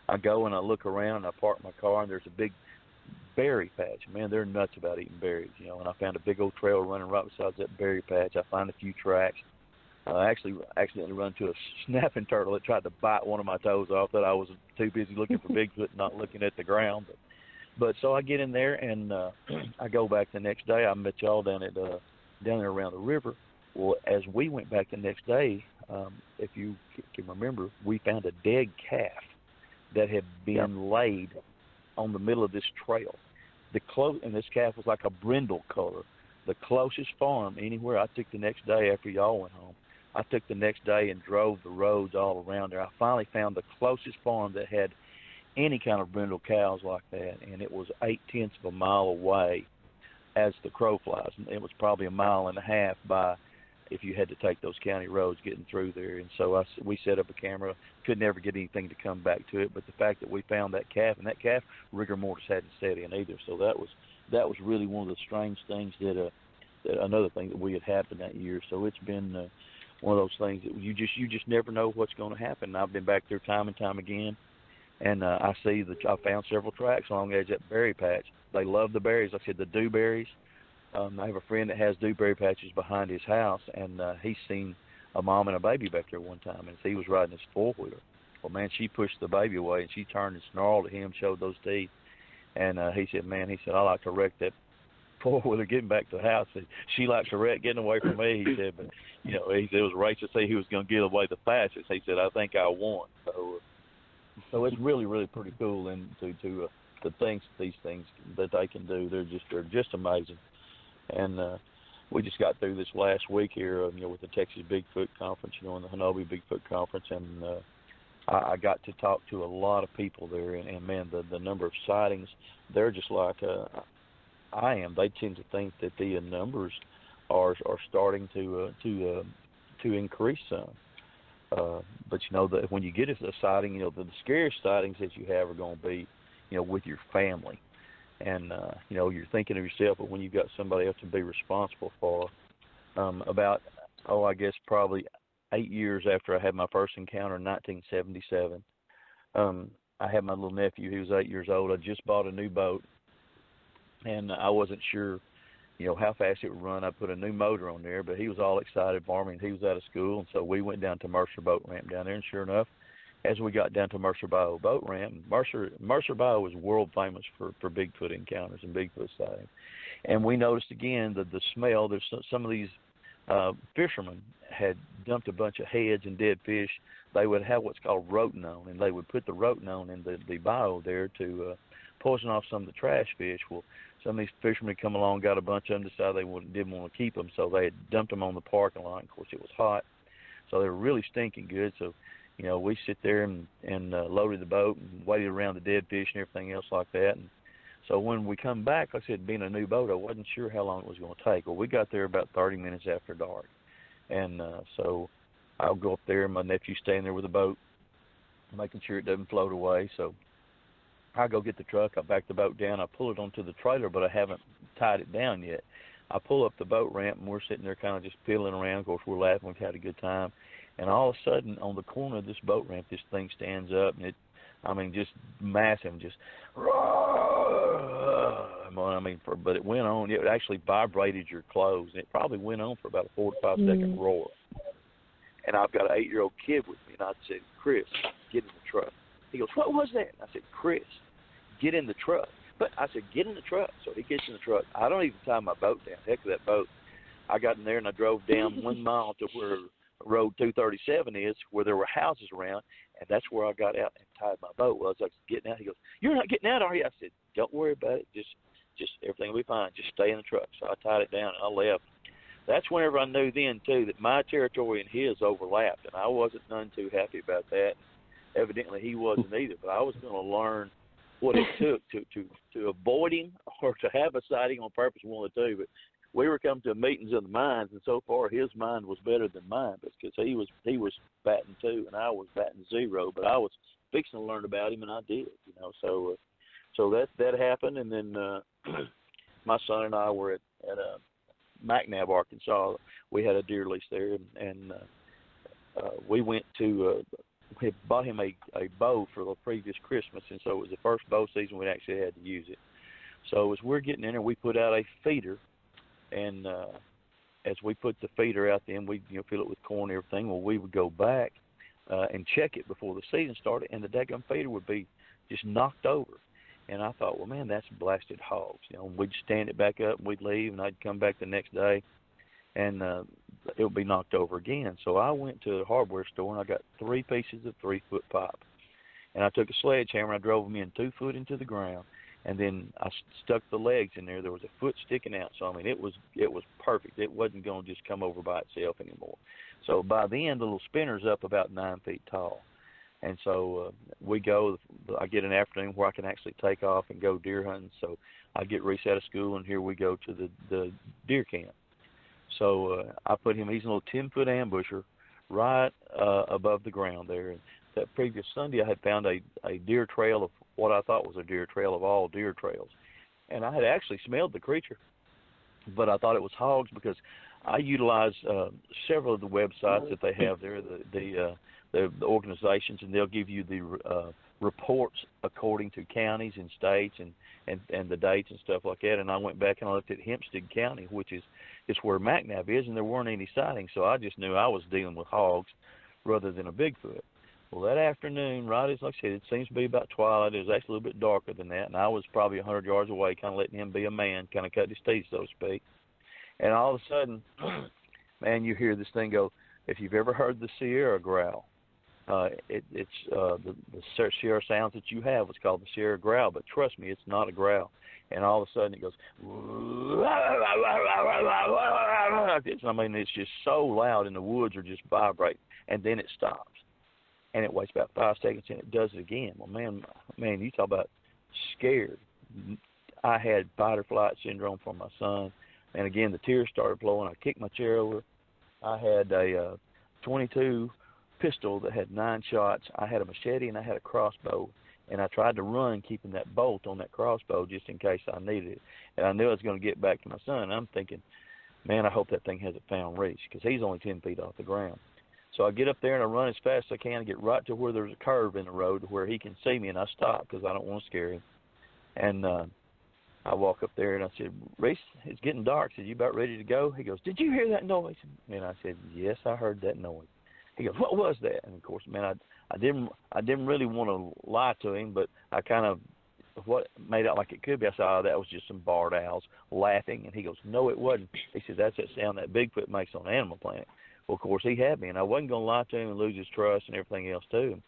I go and I look around and I park my car, and there's a big berry patch. Man, they're nuts about eating berries, and I found a big old trail running right beside that berry patch. I find a few tracks. I actually accidentally run into a snapping turtle that tried to bite one of my toes off that I was too busy looking for Bigfoot, not looking at the ground. But so I get in there, and I go back the next day. I met y'all down there around the river. Well, as we went back the next day, if you can remember, we found a dead calf that had been laid on the middle of this trail. And this calf was like a brindle color. The closest farm anywhere I took the next day after y'all went home, I took the next day and drove the roads all around there. I finally found the closest farm that had any kind of brindle cows like that, and it was 0.8 of a mile away as the crow flies. And it was probably 1.5 miles by if you had to take those county roads getting through there. And so we set up a camera, could never get anything to come back to it, but the fact that we found that calf, and that calf, rigor mortis hadn't set in either. So that was really one of the strange things that another thing that we had happened that year. So it's been one of those things that you just never know what's going to happen. And I've been back there time and time again, and I found several tracks along the edge of that berry patch. They love the berries. Like I said, the dewberries. I have a friend that has dewberry patches behind his house, and he's seen a mom and a baby back there one time, and he was riding his four-wheeler. Well, man, she pushed the baby away, and she turned and snarled at him, showed those teeth, and he said, I like to wreck that four-wheeler getting back to the house. She likes to wreck getting away from me, he said, but, he said it was a race to see who was going to get away the fastest. He said, I think I won. So it's really, really pretty cool, and these things that they can do, they're just amazing. And we just got through this last week here, with the Texas Bigfoot Conference, and the Hanobi Bigfoot Conference, and I got to talk to a lot of people there, and man, the number of sightings, they're just like I am. They tend to think that the numbers are starting to increase some. But that when you get a sighting, the scariest sightings that you have are going to be, with your family. And, you're thinking of yourself, but when you've got somebody else to be responsible for, I guess probably 8 years after I had my first encounter in 1977, I had my little nephew. He was 8 years old. I just bought a new boat, and I wasn't sure, how fast it would run. I put a new motor on there, but he was all excited for me, and he was out of school, and so we went down to Mercer Boat Ramp down there, and sure enough, as we got down to Mercer Bayou Boat Ramp, Mercer Bayou is world famous for Bigfoot encounters and Bigfoot sightings. And we noticed again the smell. There's some of these fishermen had dumped a bunch of heads and dead fish. They would have what's called rotenone, and they would put the rotenone in the bayou there to poison off some of the trash fish. Well, some of these fishermen come along, got a bunch of them, decided they didn't want to keep them, so they had dumped them on the parking lot. Of course, it was hot, so they were really stinking good. So we sit there and loaded the boat and waited around the dead fish and everything else like that. And So when we come back, like I said, being a new boat, I wasn't sure how long it was going to take. Well, we got there about 30 minutes after dark. And so I'll go up there, and my nephew's staying there with the boat, making sure it doesn't float away. So I go get the truck. I back the boat down. I pull it onto the trailer, but I haven't tied it down yet. I pull up the boat ramp, and we're sitting there kind of just piddling around. Of course, we're laughing. We've had a good time. And all of a sudden, on the corner of this boat ramp, this thing stands up, and just massive, just, but it went on. It actually vibrated your clothes, and it probably went on for about a 4 to 5 second roar. And I've got an 8-year-old kid with me, and I said, Chris, get in the truck. He goes, what was that? And I said, Chris, get in the truck. But I said, get in the truck. So he gets in the truck. I don't even tie my boat down. Heck of that boat. I got in there, and I drove down 1 mile to where Road 237 is, where there were houses around, and that's where I got out and tied my boat. Well, I was like, getting out. He goes, you're not getting out, are you? I said, don't worry about it. Just everything will be fine. Just stay in the truck. So I tied it down, and I left. That's whenever I knew then, too, that my territory and his overlapped, and I wasn't none too happy about that. Evidently, he wasn't either, but I was going to learn what it took to avoid him or to have a sighting on purpose, one of the two. But we were coming to meetings of the minds, and so far his mind was better than mine because he was batting 2 and I was batting 0. But I was fixing to learn about him, and I did, So that happened, and then my son and I were at McNabb, Arkansas. We had a deer lease there, and we went to we had bought him a bow for the previous Christmas, and so it was the first bow season we actually had to use it. So as we're getting in there, we put out a feeder, and as we put the feeder out, then we fill it with corn and everything. Well, we would go back and check it before the season started, and the daggum feeder would be just knocked over. And I thought, well, man, that's blasted hogs. We'd stand it back up, and we'd leave, and I'd come back the next day, and it would be knocked over again. So I went to the hardware store, and I got 3 pieces of 3-foot pipe. And I took a sledgehammer, and I drove them in 2 foot into the ground, and then I stuck the legs in there. There was a foot sticking out, so, it was perfect. It wasn't going to just come over by itself anymore. So by then, the little spinner's up about 9 feet tall. And so I get an afternoon where I can actually take off and go deer hunting. So I get Reese out of school, and here we go to the deer camp. So I put him, he's a little 10-foot ambusher right above the ground there. And that previous Sunday I had found a deer trail of what I thought was a deer trail of all deer trails. And I had actually smelled the creature, but I thought it was hogs because I utilize several of the websites that they have there, the organizations, and they'll give you the reports according to counties and states and the dates and stuff like that. And I went back and I looked at Hempstead County, which is where McNabb is, and there weren't any sightings. So I just knew I was dealing with hogs rather than a Bigfoot. Well, that afternoon, right as, like I said, it seems to be about twilight. It was actually a little bit darker than that, and I was probably 100 yards away, kind of letting him be a man, kind of cut his teeth, so to speak. And all of a sudden, man, you hear this thing go. If you've ever heard the Sierra growl, it's the Sierra sounds that you have. It's called the Sierra growl, but trust me, it's not a growl. And all of a sudden, it goes. It's just so loud, and the woods are just vibrating, and then it stops. And it waits about 5 seconds, and it does it again. Well, man, you talk about scared. I had fight or flight syndrome for my son. And again, the tears started flowing. I kicked my chair over. I had a 22 pistol that had 9 shots. I had a machete, and I had a crossbow. And I tried to run, keeping that bolt on that crossbow just in case I needed it. And I knew I was going to get back to my son. And I'm thinking, man, I hope that thing hasn't found Reese, because he's only 10 feet off the ground. So I get up there and I run as fast as I can and get right to where there's a curve in the road where he can see me, and I stop because I don't want to scare him. And I walk up there and I said, Reese, it's getting dark. I said, you about ready to go? He goes, did you hear that noise? And I said, yes, I heard that noise. He goes, what was that? And of course, man, I didn't really want to lie to him, but I kind of what made out like it could be. I said, oh, that was just some barred owls laughing. And he goes, no, it wasn't. He said, that's that sound that Bigfoot makes on Animal Planet. Well, of course, he had me, and I wasn't going to lie to him and lose his trust and everything else, too.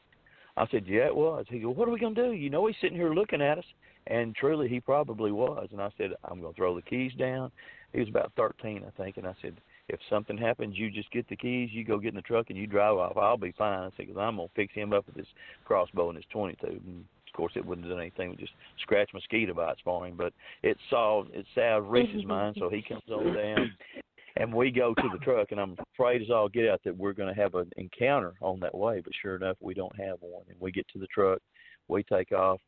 I said, yeah, it was. He goes, what are we going to do? He's sitting here looking at us. And truly, he probably was. And I said, I'm going to throw the keys down. He was about 13, I think. And I said, if something happens, you just get the keys, you go get in the truck, and you drive off. I'll be fine. I said, because I'm going to fix him up with this crossbow and his 22. And Of course, it wouldn't have done anything but just scratch mosquito bites for him. But it solved Reese's mind, so he comes on down, and we go to the truck. And I'm afraid as all get out that we're going to have an encounter on that way. But sure enough, we don't have one. And we get to the truck, we take off.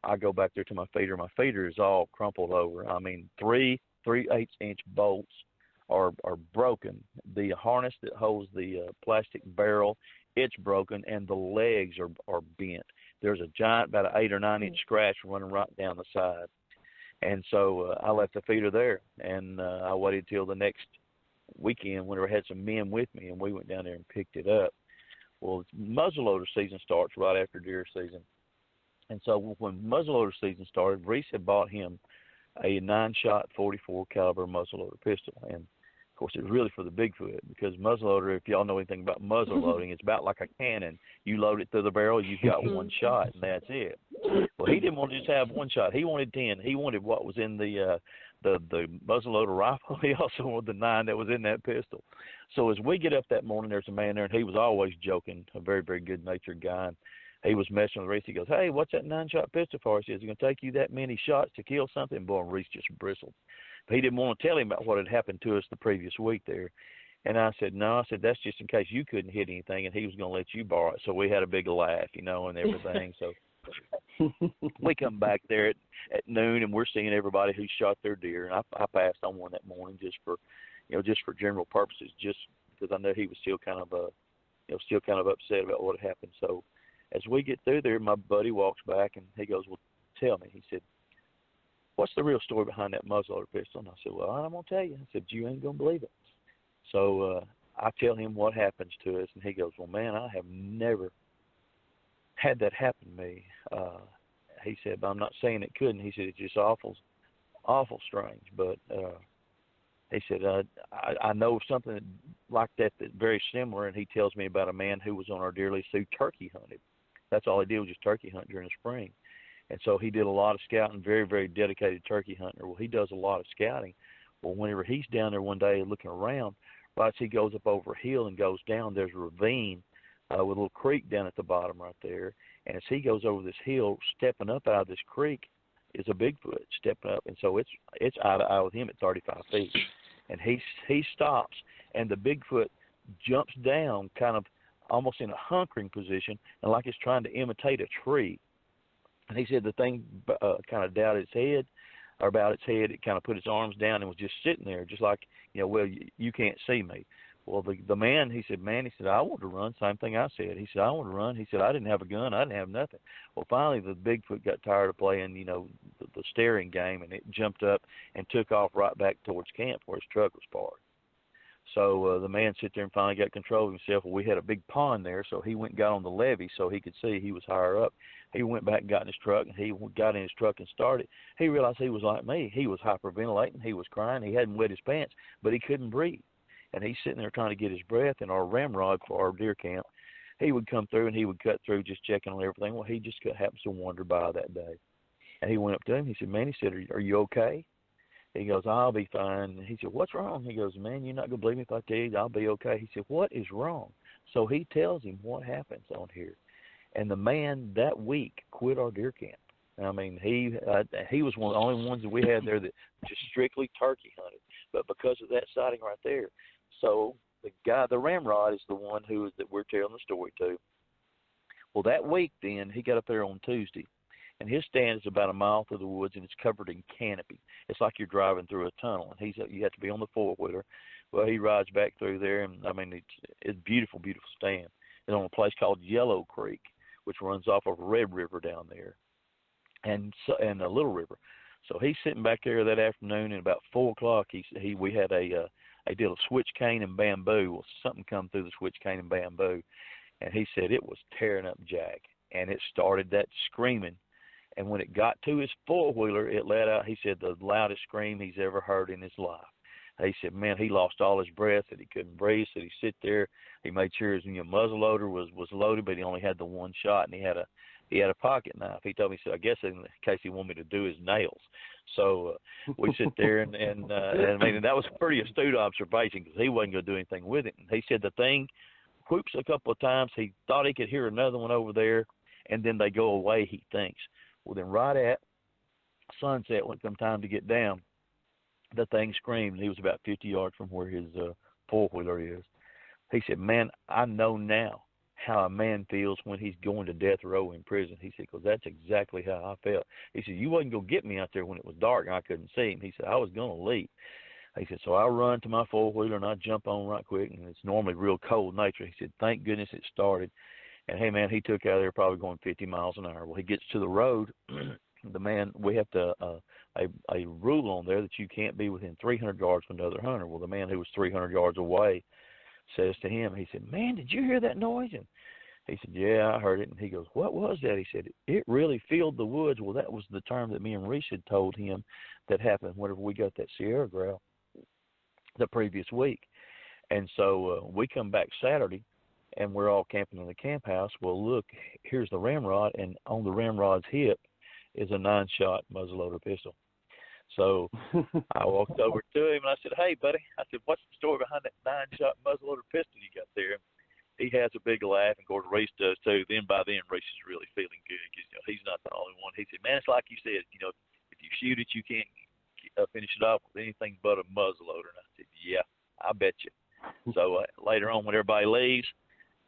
I go back there to my feeder. My feeder is all crumpled over. I mean, 3/8-inch bolts are broken. The harness that holds the plastic barrel, it's broken, and the legs are bent. There's a giant, about an 8 or 9 inch scratch running right down the side. And so I left the feeder there, and I waited till the next weekend whenever I had some men with me, and we went down there and picked it up. Well, muzzleloader season starts right after deer season. And so when muzzleloader season started, Reese had bought him a 9-shot 44 caliber muzzleloader pistol. And, of course, it was really for the Bigfoot because muzzleloader, if y'all know anything about muzzle loading, it's about like a cannon. You load it through the barrel, you've got one shot, and that's it. Well, he didn't want to just have one shot. He wanted 10. He wanted what was in the muzzleloader rifle. He also wanted the 9 that was in that pistol. So as we get up that morning, there's a man there, and he was always joking, a very, very good-natured guy. And he was messing with Reese. He goes, "Hey, what's that 9-shot pistol for?" He says, "It's going to take you that many shots to kill something?" Boy, Reese just bristled. But he didn't want to tell him about what had happened to us the previous week there. And I said, "No," I said, "that's just in case you couldn't hit anything," and he was going to let you borrow it. So we had a big laugh, and everything. So we come back there at noon, and we're seeing everybody who shot their deer. And I passed on one that morning just for general purposes, just because I know he was still kind of upset about what had happened. So as we get through there, my buddy walks back, and he goes, "Well, tell me." He said, "What's the real story behind that muzzleloader pistol?" And I said, "Well, I'm going to tell you." I said, "You ain't going to believe it." So I tell him what happens to us, and he goes, "Well, man, I have never had that happen to me." He said, "But I'm not saying it couldn't." He said, "It's just awful strange." But he said, I know something like that that's very similar, and he tells me about a man who was on our deer list who turkey hunted. That's all he did was just turkey hunt during the spring. And so he did a lot of scouting, very, very dedicated turkey hunter. Well, he does a lot of scouting. Well, whenever he's down there one day looking around, right as he goes up over a hill and goes down, there's a ravine with a little creek down at the bottom right there. And as he goes over this hill, stepping up out of this creek is a Bigfoot stepping up. And so it's eye to eye with him at 35 feet. And he stops, and the Bigfoot jumps down kind of almost in a hunkering position and like it's trying to imitate a tree. And he said the thing kind of doubted its head, or about its head. It kind of put its arms down and was just sitting there, just like, well, you can't see me. Well, the man, he said, "I want to run." Same thing I said. He said, "I want to run." He said, "I didn't have a gun. I didn't have nothing." Well, finally, the Bigfoot got tired of playing, the staring game, and it jumped up and took off right back towards camp where his truck was parked. So the man sit there and finally got control of himself. Well, we had a big pond there, so he went and got on the levee so he could see he was higher up. He went back and got in his truck, and he got in his truck and started. He realized he was like me. He was hyperventilating. He was crying. He hadn't wet his pants, but he couldn't breathe. And he's sitting there trying to get his breath, and our ramrod for our deer camp, he would come through, and he would cut through just checking on everything. Well, he just happens to wander by that day. And he went up to him. He said, "Man," he said, are you okay?" He goes, "I'll be fine." And he said, "What's wrong?" He goes, "Man, you're not going to believe me if I tell you I'll be okay." He said, "What is wrong?" So he tells him what happens on here. And the man that week quit our deer camp. I mean, he was one of the only ones that we had there that just strictly turkey hunted. But because of that sighting right there, so the ramrod is the one that we're telling the story to. Well, that week then, he got up there on Tuesday, and his stand is about a mile through the woods, and it's covered in canopy. It's like you're driving through a tunnel, and you have to be on the four-wheeler. Well, he rides back through there, and, I mean, it's beautiful, beautiful stand. It's on a place called Yellow Creek, which runs off of Red River down there, and a Little River. So he's sitting back there that afternoon, and about 4 o'clock, we had a deal of switch cane and bamboo. Well, something come through the switch cane and bamboo, and he said it was tearing up Jack, and it started that screaming. And when it got to his four-wheeler, it let out, he said, the loudest scream he's ever heard in his life. He said, man, he lost all his breath, that he couldn't breathe, so he sit there. He made sure his muzzle loader was loaded, but he only had the one shot, and he had a pocket knife. He told me, he said, I guess in case he wanted me to do his nails. So we sit there, and I mean, that was a pretty astute observation because he wasn't going to do anything with it. And he said the thing whoops a couple of times. He thought he could hear another one over there, and then they go away, he thinks. Well, then right at sunset, when it come time to get down, the thing screamed. He was about 50 yards from where his four-wheeler is. He said, man, I know now how a man feels when he's going to death row in prison. He said, because that's exactly how I felt. He said, you wasn't going to get me out there when it was dark and I couldn't see him. He said, I was going to leave. He said, so I run to my four-wheeler and I jump on right quick, and it's normally real cold nature. He said, thank goodness it started. And, hey, man, he took out of there probably going 50 miles an hour. Well, he gets to the road. The man, we have to a rule on there that you can't be within 300 yards of another hunter. Well, the man who was 300 yards away says to him, he said, man, did you hear that noise? And he said, yeah, I heard it. And he goes, what was that? He said, it really filled the woods. Well, that was the term that me and Reese had told him that happened whenever we got that Sierra growl the previous week. And so we come back Saturday, and we're all camping in the camp house. Well, look, here's the ramrod, and on the ramrod's hip is a 9-shot muzzleloader pistol. So I walked over to him, and I said, hey, buddy, I said, what's the story behind that 9-shot muzzleloader pistol you got there? He has a big laugh, and of course Reese does too. Then by then, Reese is really feeling good because he's not the only one. He said, man, it's like you said, if you shoot it, you can't finish it off with anything but a muzzleloader. And I said, yeah, I bet you. So later on, when everybody leaves,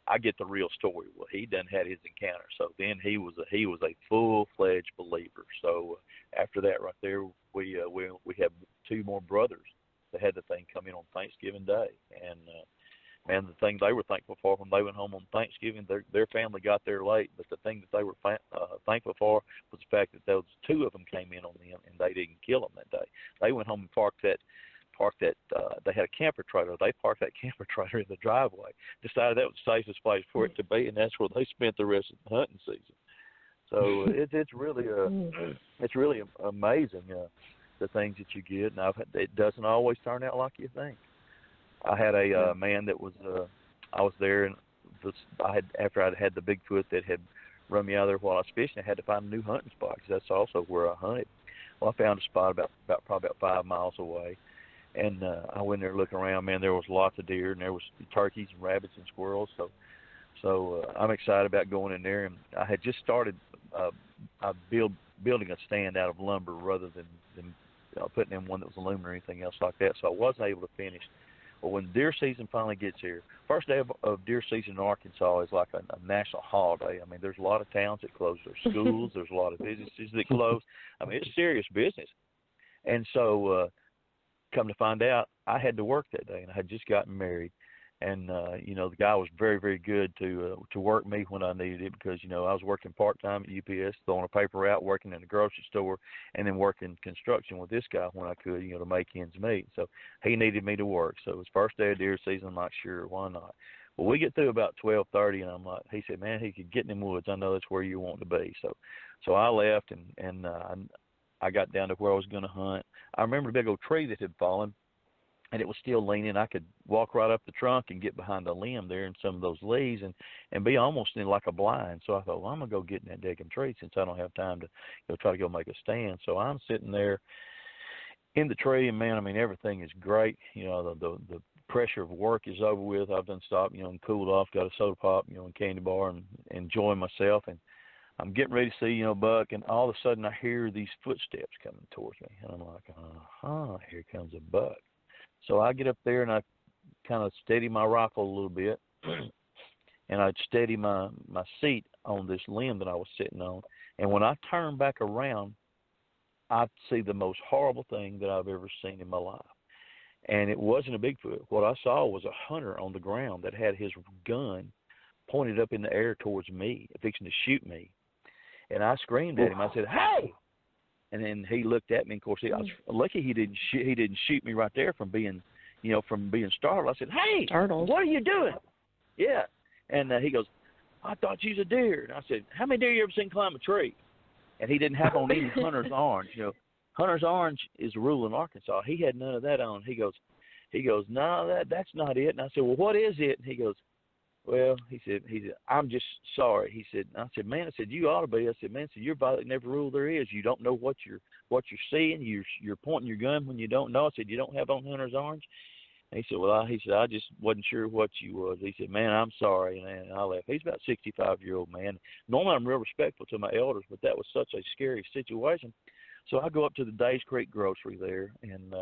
I get the real story. Well, he done had his encounter. So then he was a full-fledged believer. So after that right there, we had 2 more brothers that had the thing come in on Thanksgiving Day. And, man, the thing they were thankful for when they went home on Thanksgiving, their family got there late. But the thing that they were thankful for was the fact that those 2 of them came in on them, and they didn't kill them that day. They went home and parked that they had a camper trailer. They parked that camper trailer in the driveway, decided that was the safest place for it to be, and that's where they spent the rest of the hunting season. So it's really amazing the things that you get, and it doesn't always turn out like you think. I had a man that was I was there, and after I'd had the Bigfoot that had run me out of there while I was fishing, I had to find a new hunting spot because that's also where I hunted. Well, I found a spot probably about 5 miles away. And I went there looking around. Man, there was lots of deer, and there was turkeys and rabbits and squirrels. So I'm excited about going in there. And I had just started building a stand out of lumber rather than putting in one that was aluminum or anything else like that. So I wasn't able to finish. Well, when deer season finally gets here, first day of deer season in Arkansas is like a national holiday. I mean, there's a lot of towns that close their schools. There's a lot of businesses that close. I mean, it's serious business. And so come to find out, I had to work that day, and I had just gotten married. And, the guy was very, very good to work me when I needed it because, I was working part-time at UPS, throwing a paper out, working in the grocery store, and then working construction with this guy when I could, to make ends meet. So he needed me to work. So it was first day of deer season. I'm like, sure, why not? Well, we get through about 12:30, and I'm like, he said, man, he could get in the woods. I know that's where you want to be. So I left, and I got down to where I was going to hunt. I remember a big old tree that had fallen, and it was still leaning. I could walk right up the trunk and get behind a limb there in some of those leaves and be almost in like a blind. So I thought, well, I'm going to go get in that daggum tree since I don't have time to try to go make a stand. So I'm sitting there in the tree, and, man, I mean, everything is great. The pressure of work is over with. I've done stopped, and cooled off, got a soda pop, and candy bar, and enjoying myself. And I'm getting ready to see, buck, and all of a sudden I hear these footsteps coming towards me. And I'm like, here comes a buck. So I get up there, and I kind of steady my rifle a little bit, and I'd steady my seat on this limb that I was sitting on. And when I turned back around, I'd see the most horrible thing that I've ever seen in my life. And it wasn't a Bigfoot. What I saw was a hunter on the ground that had his gun pointed up in the air towards me, fixing to shoot me. And I screamed at him. I said, hey! And then he looked at me. And of course, I was lucky he didn't shoot me right there from being startled. I said, "Hey, startled. What are you doing?" Yeah, and he goes, "I thought you was a deer." And I said, "How many deer you ever seen climb a tree?" And he didn't have on any hunter's orange. Hunter's orange is a rule in Arkansas. He had none of that on. He goes, "No, that's not it." And I said, "Well, what is it?" And he goes, "Well," he said, "I'm just sorry." He said, I said, "Man," I said, "you ought to be." I said, "Man," I said, "you're violating every rule there is. You don't know what you're seeing. You're pointing your gun when you don't know." I said, "You don't have on hunter's orange." He said, well, he said, I just wasn't sure what you was. He said, man, I'm sorry, and I left. He's about 65-year-old man. Normally I'm real respectful to my elders, but that was such a scary situation. So I go up to the Days Creek grocery there, and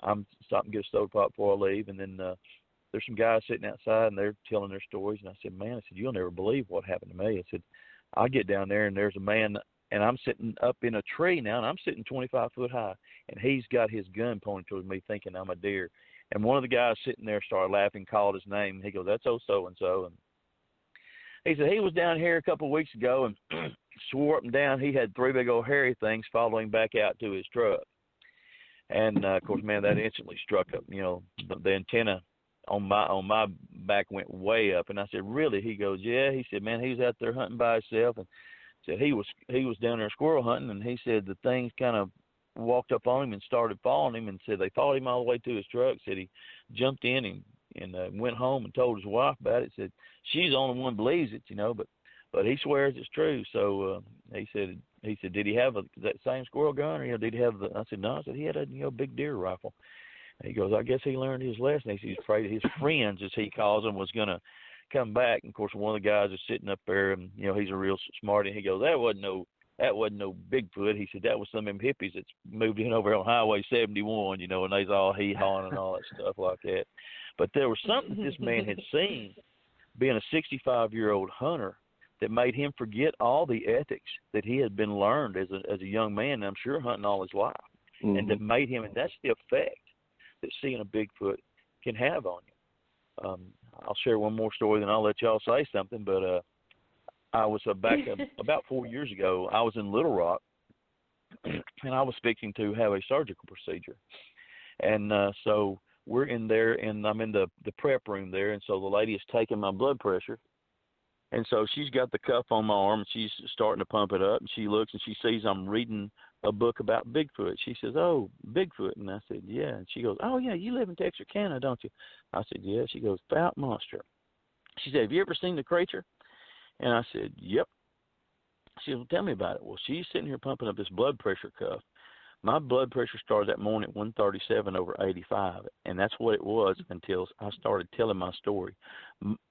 I'm stopping to get a soda pop before I leave, and then there's some guys sitting outside, and they're telling their stories. And I said, man, I said, you'll never believe what happened to me. I said, I get down there, and there's a man, and I'm sitting up in a tree now, and I'm sitting 25 foot high, and he's got his gun pointed towards me thinking I'm a deer. And one of the guys sitting there started laughing, called his name. He goes, that's old so-and-so. And he said he was down here a couple of weeks ago and swore up and down he had 3 big old hairy things following back out to his truck. And, of course, man, that instantly struck up. You know, the antenna on my back went way up. And I said, really? He goes, yeah. He said, man, he was out there hunting by himself. And said he was down there squirrel hunting. And he said the things kind of walked up on him and started following him, and said they followed him all the way to his truck. Said he jumped in and went home and told his wife about it. Said she's the only one who believes it, you know, but he swears it's true. So he said did he have that same squirrel gun, or did he have I said no. I said he had a big deer rifle. And he goes, I guess he learned his lesson. He said he's afraid his friends, as he calls them, was gonna come back. And of course one of the guys is sitting up there, and he's a real smart, and he goes, that wasn't no Bigfoot. He said that was some of them hippies that's moved in over on Highway 71, and they's all hee-hawing and all that stuff like that. But there was something this man had seen, being a 65-year-old hunter, that made him forget all the ethics that he had been learned as a young man, and I'm sure hunting all his life. Mm-hmm. And that made him, and that's the effect that seeing a Bigfoot can have on you. I'll share one more story, then I'll let y'all say something, but I was back about 4 years ago. I was in Little Rock, and I was fixing to have a surgical procedure. And so we're in there, and I'm in the prep room there, and so the lady is taking my blood pressure. And so she's got the cuff on my arm, and she's starting to pump it up, and she looks, and she sees I'm reading a book about Bigfoot. She says, oh, Bigfoot. And I said, yeah. And she goes, oh, yeah, you live in Texarkana, don't you? I said, yeah. She goes, Fat Monster. She said, have you ever seen the creature? And I said, yep. She said, well, tell me about it. Well, she's sitting here pumping up this blood pressure cuff. My blood pressure started that morning at 137 over 85, and that's what it was until I started telling my story.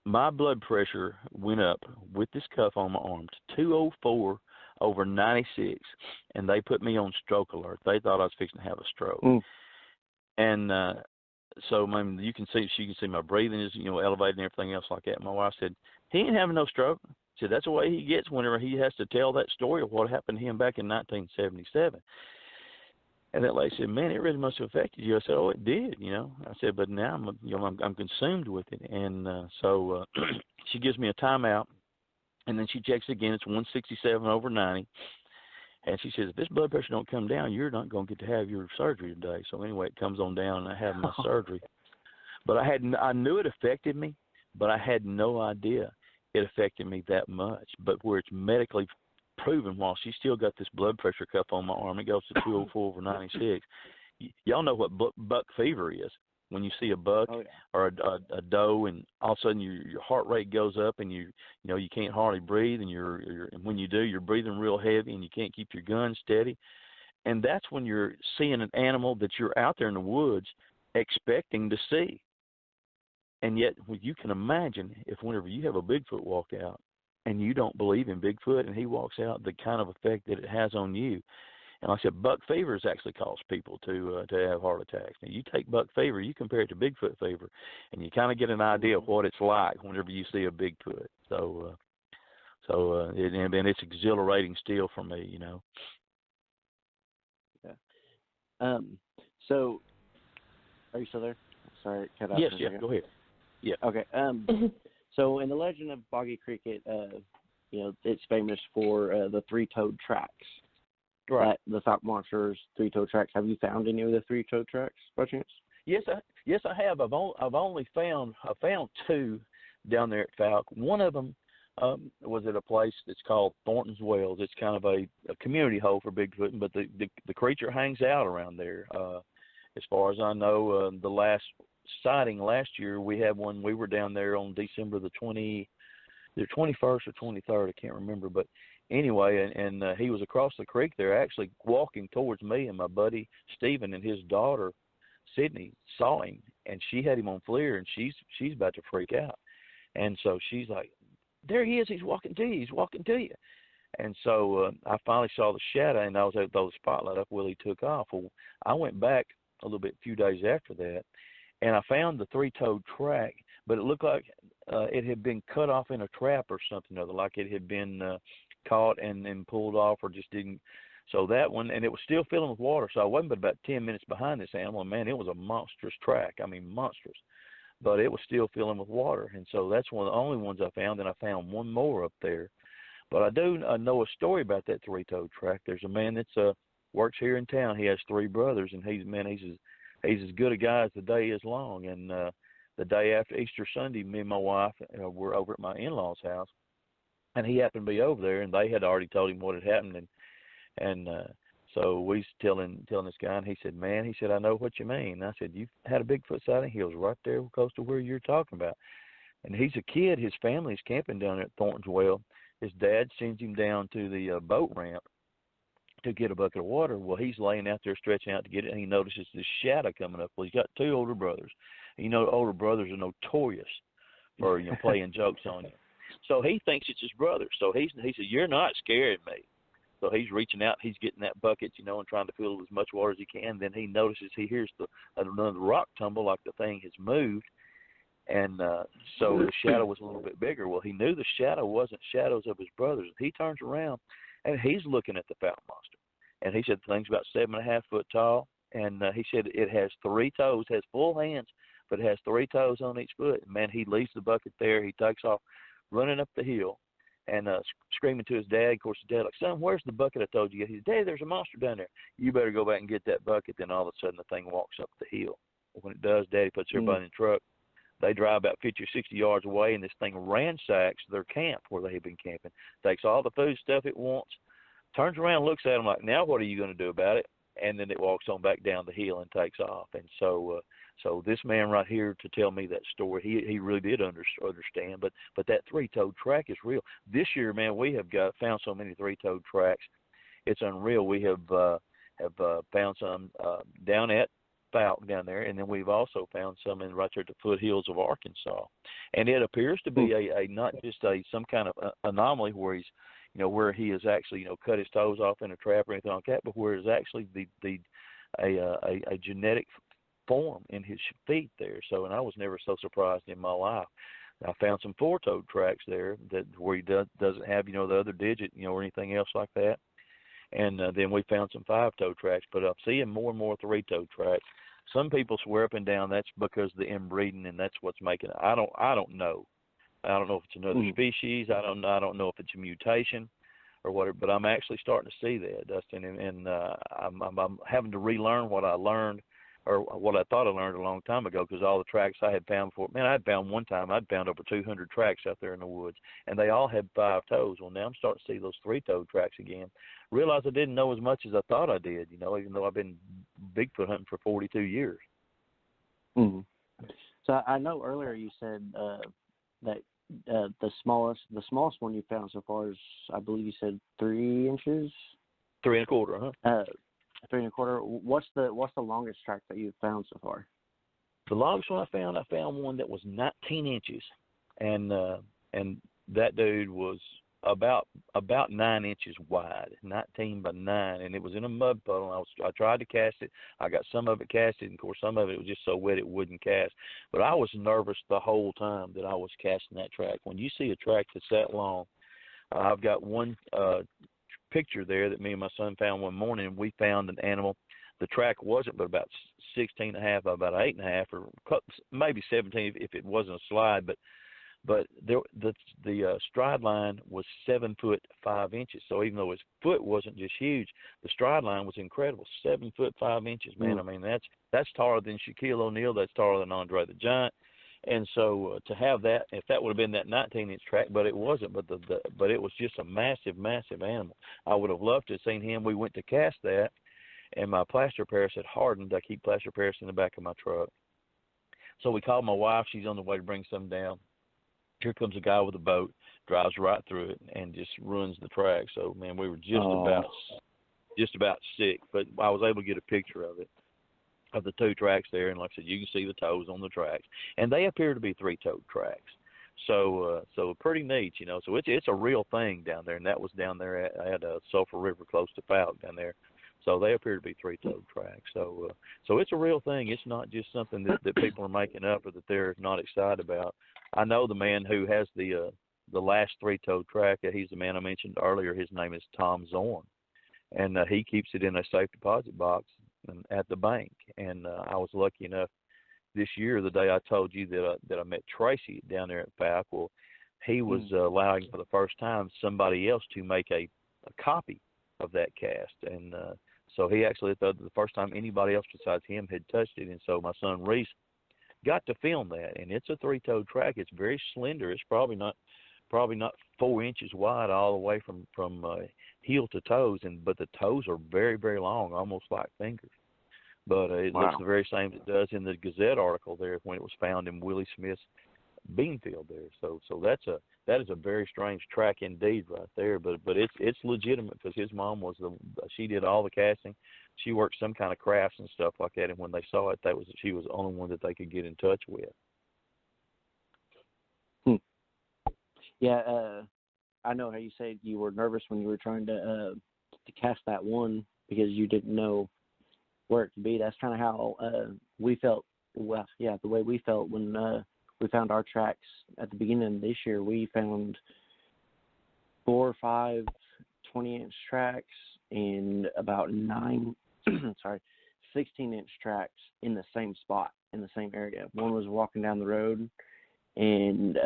My blood pressure went up with this cuff on my arm to 204 over 96, and they put me on stroke alert. They thought I was fixing to have a stroke. Mm. And so she can see my breathing is, elevated and everything else like that. My wife said, he ain't having no stroke. She said, that's the way he gets whenever he has to tell that story of what happened to him back in 1977. And that lady said, man, it really must have affected you. I said, oh, it did, I said, but now I'm consumed with it. And so she gives me a timeout, and then she checks again. It's 167 over 90. And she says, if this blood pressure don't come down, you're not going to get to have your surgery today. So anyway, it comes on down, and I have my surgery. But I knew it affected me, but I had no idea it affected me that much. But where it's medically proven, while she's still got this blood pressure cuff on my arm, it goes to 204 over 96. Y'all know what buck fever is. When you see a buck or a doe, and all of a sudden your heart rate goes up, and you can't hardly breathe, and and when you do, you're breathing real heavy, and you can't keep your gun steady. And that's when you're seeing an animal that you're out there in the woods expecting to see. And yet, you can imagine if whenever you have a Bigfoot walk out and you don't believe in Bigfoot and he walks out, the kind of effect that it has on you. And like I said, buck fever has actually caused people to have heart attacks. Now, you take buck fever, you compare it to Bigfoot fever, and you kind of get an idea of what it's like whenever you see a Bigfoot. So it's exhilarating still for me, Yeah. So, are you still there? Sorry, cut out. Yes, yeah, go ahead. Yeah. Okay. So in the legend of Boggy Creek, it's famous for the three-toed tracks. Right. The Fouke Monster's three-toed tracks. Have you found any of the three-toed tracks by chance? Yes, I have. I've only found two down there at Fouke. One of them was at a place that's called Thornton's Wells. It's kind of a community hole for Bigfoot, but the creature hangs out around there. As far as I know, the last sighting last year, we had one. We were down there on December the 21st or 23rd. I can't remember, but anyway, and he was across the creek there, actually walking towards me and my buddy Stephen and his daughter Sydney saw him, and she had him on FLIR, and she's about to freak out. And so she's like, there he is, he's walking to you, he's walking to you. And so I finally saw the shadow, and I was able to throw the spotlight up. Well, he took off. Well, I went back a few days after that, and I found the three-toed track, but it looked like it had been cut off in a trap or something or other, like it had been caught and pulled off or just didn't. So that one, and it was still filling with water, so I wasn't but about 10 minutes behind this animal. And man, it was a monstrous track. I mean, monstrous. But it was still filling with water, and so that's one of the only ones I found, and I found one more up there. But I do know a story about that three-toed track. There's a man that's works here in town. He has three brothers, and he's as good a guy as the day is long. And the day after Easter Sunday, me and my wife were over at my in-laws' house, and he happened to be over there, and they had already told him what had happened, and so we was telling this guy, and he said, man, he said, I know what you mean. And I said, you've had a Bigfoot sighting? He was right there close to where you're talking about. And he's a kid. His family's camping down there at Thornton's Well. His dad sends him down to the boat ramp to get a bucket of water. Well, he's laying out there stretching out to get it, and he notices this shadow coming up. Well, he's got two older brothers. And, older brothers are notorious for playing jokes on you. So he thinks it's his brother. So he said, you're not scaring me. So he's reaching out, he's getting that bucket, and trying to fill as much water as he can. Then he notices, he hears another rock tumble, like the thing has moved. And so the shadow was a little bit bigger. Well, he knew the shadow wasn't shadows of his brothers. He turns around, and he's looking at the fountain monster. And he said the thing's about 7.5 foot tall. And he said it has three toes, has full hands, but it has three toes on each foot. And, man, he leaves the bucket there. He takes off running up the hill and screaming to his dad. Of course, his dad like, son, where's the bucket I told you? He said, Dad, there's a monster down there. You better go back and get that bucket. Then all of a sudden the thing walks up the hill. When it does, Daddy puts everybody in the truck. They drive about 50 or 60 yards away, and this thing ransacks their camp where they had been camping, takes all the food stuff it wants, turns around, looks at them like, now what are you going to do about it? And then it walks on back down the hill and takes off. And so this man right here to tell me that story, he really did understand. But that three-toed track is real. This year, man, we have found so many three-toed tracks. It's unreal. We have found some down at Fountain down there, and then we've also found some right there at the foothills of Arkansas. And it appears to be a not just some kind of anomaly where he's where he has actually cut his toes off in a trap or anything like that, but where it's actually a genetic form in his feet there. So, and I was never so surprised in my life. I found some four-toed tracks there where he doesn't have the other digit or anything else like that. And then we found some five-toed tracks, but I'm seeing more and more three-toed tracks. Some people swear up and down that's because of the inbreeding, and that's what's making it. I don't know. I don't know if it's another species. I don't know if it's a mutation or whatever. But I'm actually starting to see that, Dustin, and I'm having to relearn what I learned or what I thought I learned a long time ago, because all the tracks I had found before. Man, I'd found one time, I'd found over 200 tracks out there in the woods, and they all had five toes. Well, now I'm starting to see those three-toed tracks again. Realize I didn't know as much as I thought I did, even though I've been Bigfoot hunting for 42 years. Mm-hmm. So I know earlier you said that the smallest one you found so far is, I believe you said 3 inches? 3 1/4, huh? 3 1/4. What's the longest track that you've found so far? The longest one I found one that was 19 inches, and that dude was about 9 inches wide, 19 by 9, and it was in a mud puddle. I tried to cast it. I got some of it casted, and of course some of it was just so wet it wouldn't cast. But I was nervous the whole time that I was casting that track. When you see a track that's that long, I've got one picture there that me and my son found one morning, and we found an animal. The track wasn't but about 16.5 by about 8.5, or maybe 17 if it wasn't a slide, but the stride line was 7 foot 5 inches. So even though his foot wasn't just huge, the stride line was incredible. 7 foot 5 inches, man. I mean, that's taller than Shaquille O'Neal. That's taller than Andre the Giant. And so to have that, if that would have been that 19-inch track, but it wasn't. But it was just a massive, massive animal. I would have loved to have seen him. We went to cast that, and my plaster Paris had hardened. I keep plaster Paris in the back of my truck. So we called my wife. She's on the way to bring some down. Here comes a guy with a boat, drives right through it, and just ruins the track. So, man, we were just about sick, but I was able to get a picture of it. of the two tracks there, and like I said, you can see the toes on the tracks, and they appear to be three-toed tracks. So pretty neat, you know. So it's a real thing down there, and that was down there at Sulphur River, close to Fouke down there. So they appear to be three-toed tracks. So it's a real thing. It's not just something that people are making up or that they're not excited about. I know the man who has the last three-toed track. He's the man I mentioned earlier. His name is Tom Zorn, and he keeps it in a safe deposit box at the bank. And I was lucky enough this year, the day I told you that I met Tracy down there at Fouke. Well, he was allowing for the first time somebody else to make a copy of that cast, and so he actually thought the first time anybody else besides him had touched it. And so my son Reese got to film that, and it's a three-toed track. It's very slender. It's probably not 4 inches wide all the way from heel to toes, but the toes are very, very long, almost like fingers. But it looks the very same as it does in the Gazette article there when it was found in Willie Smith's bean field there. So that is a very strange track indeed right there. But it's legitimate because his mom she did all the casting. She worked some kind of crafts and stuff like that. And when they saw it, she was the only one that they could get in touch with. Yeah, I know how you said you were nervous when you were trying to cast that one because you didn't know where it could be. That's kind of how we felt. Well, yeah, the way we felt when we found our tracks at the beginning of this year. We found 4 or 5 20-inch tracks and about 16-inch tracks in the same spot, in the same area. One was walking down the road, and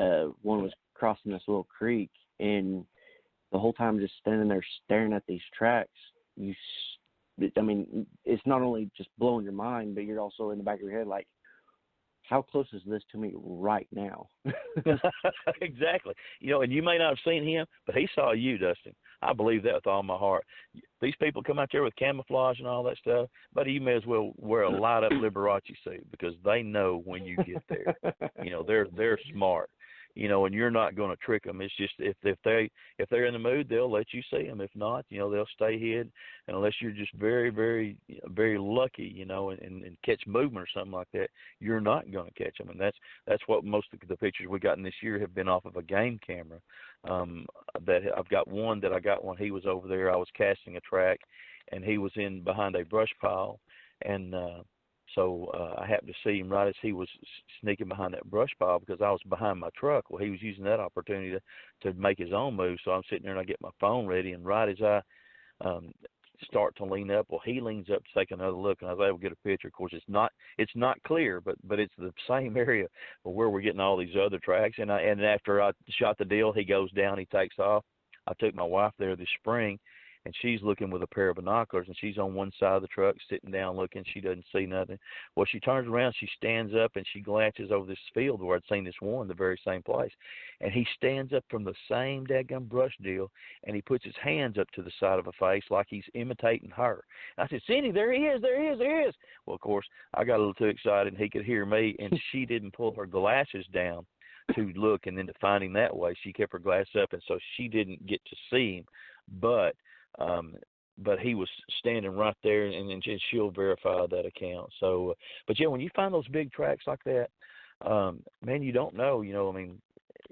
one was crossing this little creek. And the whole time just standing there staring at these tracks, it's not only just blowing your mind, but you're also in the back of your head like, how close is this to me right now? Exactly. You know, and you may not have seen him, but he saw you, Dustin. I believe that with all my heart. These people come out there with camouflage and all that stuff, but you may as well wear a light-up Liberace suit because they know when you get there. You know, they're smart. You know, and you're not going to trick them. It's just if they're in the mood, they'll let you see them. If not, you know, they'll stay hid. And unless you're just very, very, very lucky, you know, and catch movement or something like that, you're not going to catch them. And that's what most of the pictures we gotten this year have been off of a game camera. That I've got one that I got when he was over there. I was casting a track, and he was in behind a brush pile, and So I happened to see him right as he was sneaking behind that brush pile because I was behind my truck. Well, he was using that opportunity to make his own move. So I'm sitting there and I get my phone ready, and right as I start to lean up, well, he leans up to take another look, and I was able to get a picture. Of course, it's not clear, but it's the same area where we're getting all these other tracks. And after I shot the deal, he goes down, he takes off. I took my wife there this spring, and she's looking with a pair of binoculars, and she's on one side of the truck sitting down looking. She doesn't see nothing. Well, she turns around, she stands up, and she glances over this field where I'd seen this one, the very same place. And he stands up from the same daggum brush deal, and he puts his hands up to the side of her face like he's imitating her. And I said, Sindy, there he is, there he is, there he is. Well, of course, I got a little too excited, and he could hear me, and she didn't pull her glasses down to look, and then to find him that way, she kept her glass up, and so she didn't get to see him. But he was standing right there, and she'll verify that account. So, but yeah, when you find those big tracks like that, man, you don't know. You know, I mean,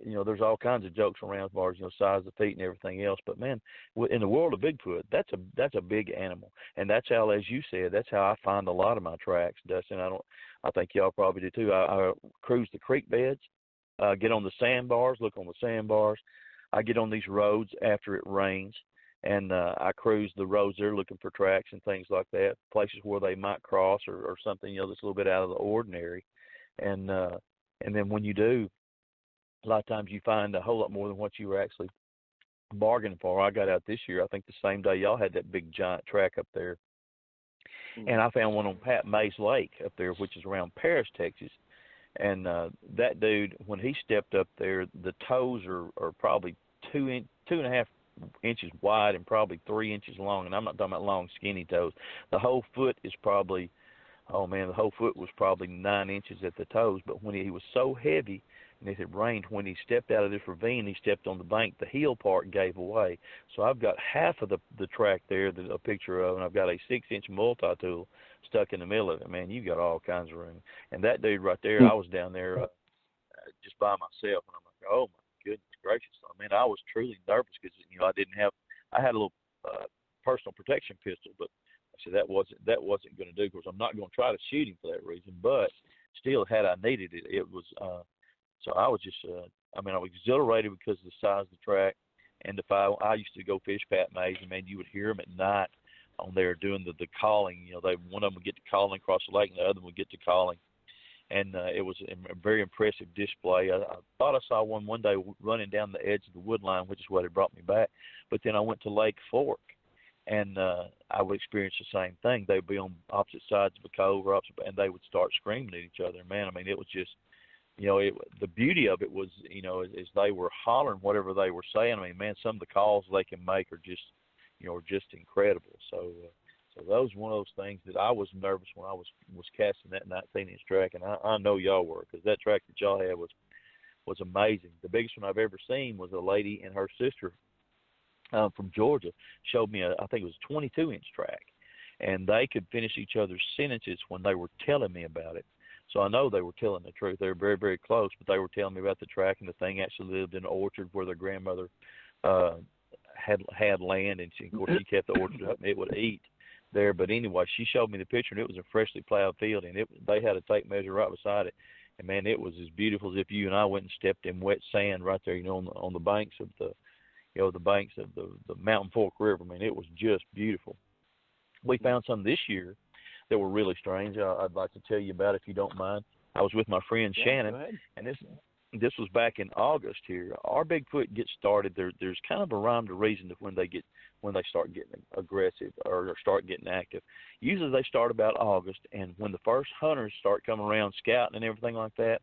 you know, there's all kinds of jokes around as far as, you know, size of feet and everything else. But man, in the world of Bigfoot, that's a big animal, and that's how, as you said, that's how I find a lot of my tracks, Dustin. I think y'all probably do too. I cruise the creek beds, get on the sandbars, look on the sandbars. I get on these roads after it rains, and I cruise the roads there looking for tracks and things like that, places where they might cross or something, you know, that's a little bit out of the ordinary. And then when you do, a lot of times you find a whole lot more than what you were actually bargaining for. I got out this year, I think the same day y'all had that big giant track up there. And I found one on Pat Mays Lake up there, which is around Paris, Texas. And that dude, when he stepped up there, the toes are probably 2.5 inches wide and probably 3 inches long. And I'm not talking about long, skinny toes. The whole foot is probably, the whole foot was probably 9 inches at the toes. But when he was so heavy, and it had rained, when he stepped out of this ravine, he stepped on the bank, the heel part gave away. So I've got half of the track there, a picture of, and I've got a 6-inch multi-tool stuck in the middle of it, man, you got all kinds of room. And that dude right there, I was down there just by myself, and I'm like, oh my goodness gracious! I mean, I was truly nervous because I had a little personal protection pistol, but I said that wasn't going to do, because I'm not going to try to shoot him for that reason. But still, had I needed it, it was. So I was just, I was exhilarated because of the size of the track. And I used to go fish Pat Mays, and man, you would hear them at night on there doing the calling. One of them would get to calling across the lake, and the other one would get to calling. And it was a very impressive display. I thought I saw one day running down the edge of the wood line, which is what had brought me back. But then I went to Lake Fork, and I would experience the same thing. They would be on opposite sides of a cove, and they would start screaming at each other. Man, it was just, the beauty of it was, as they were hollering whatever they were saying. Man, some of the calls they can make are just, just incredible. So that was one of those things that I was nervous when I was casting that 19-inch track, and I know y'all were, because that track that y'all had was amazing. The biggest one I've ever seen was a lady and her sister from Georgia showed me I think it was a 22-inch track, and they could finish each other's sentences when they were telling me about it. So I know they were telling the truth. They were very, very close, but they were telling me about the track, and the thing actually lived in an orchard where their grandmother had land, and of course she kept the orchard up, and it would eat there. But anyway, she showed me the picture, and it was a freshly plowed field, and they had a tape measure right beside it. And man, it was as beautiful as if you and I went and stepped in wet sand right there, on the banks of the Mountain Fork River. Man, it was just beautiful. We found some this year that were really strange. I'd like to tell you about, if you don't mind. I was with my friend Shannon, and this was back in August here. Our Bigfoot gets started. There's kind of a rhyme to reason to when they start getting aggressive or start getting active. Usually they start about August, and when the first hunters start coming around scouting and everything like that,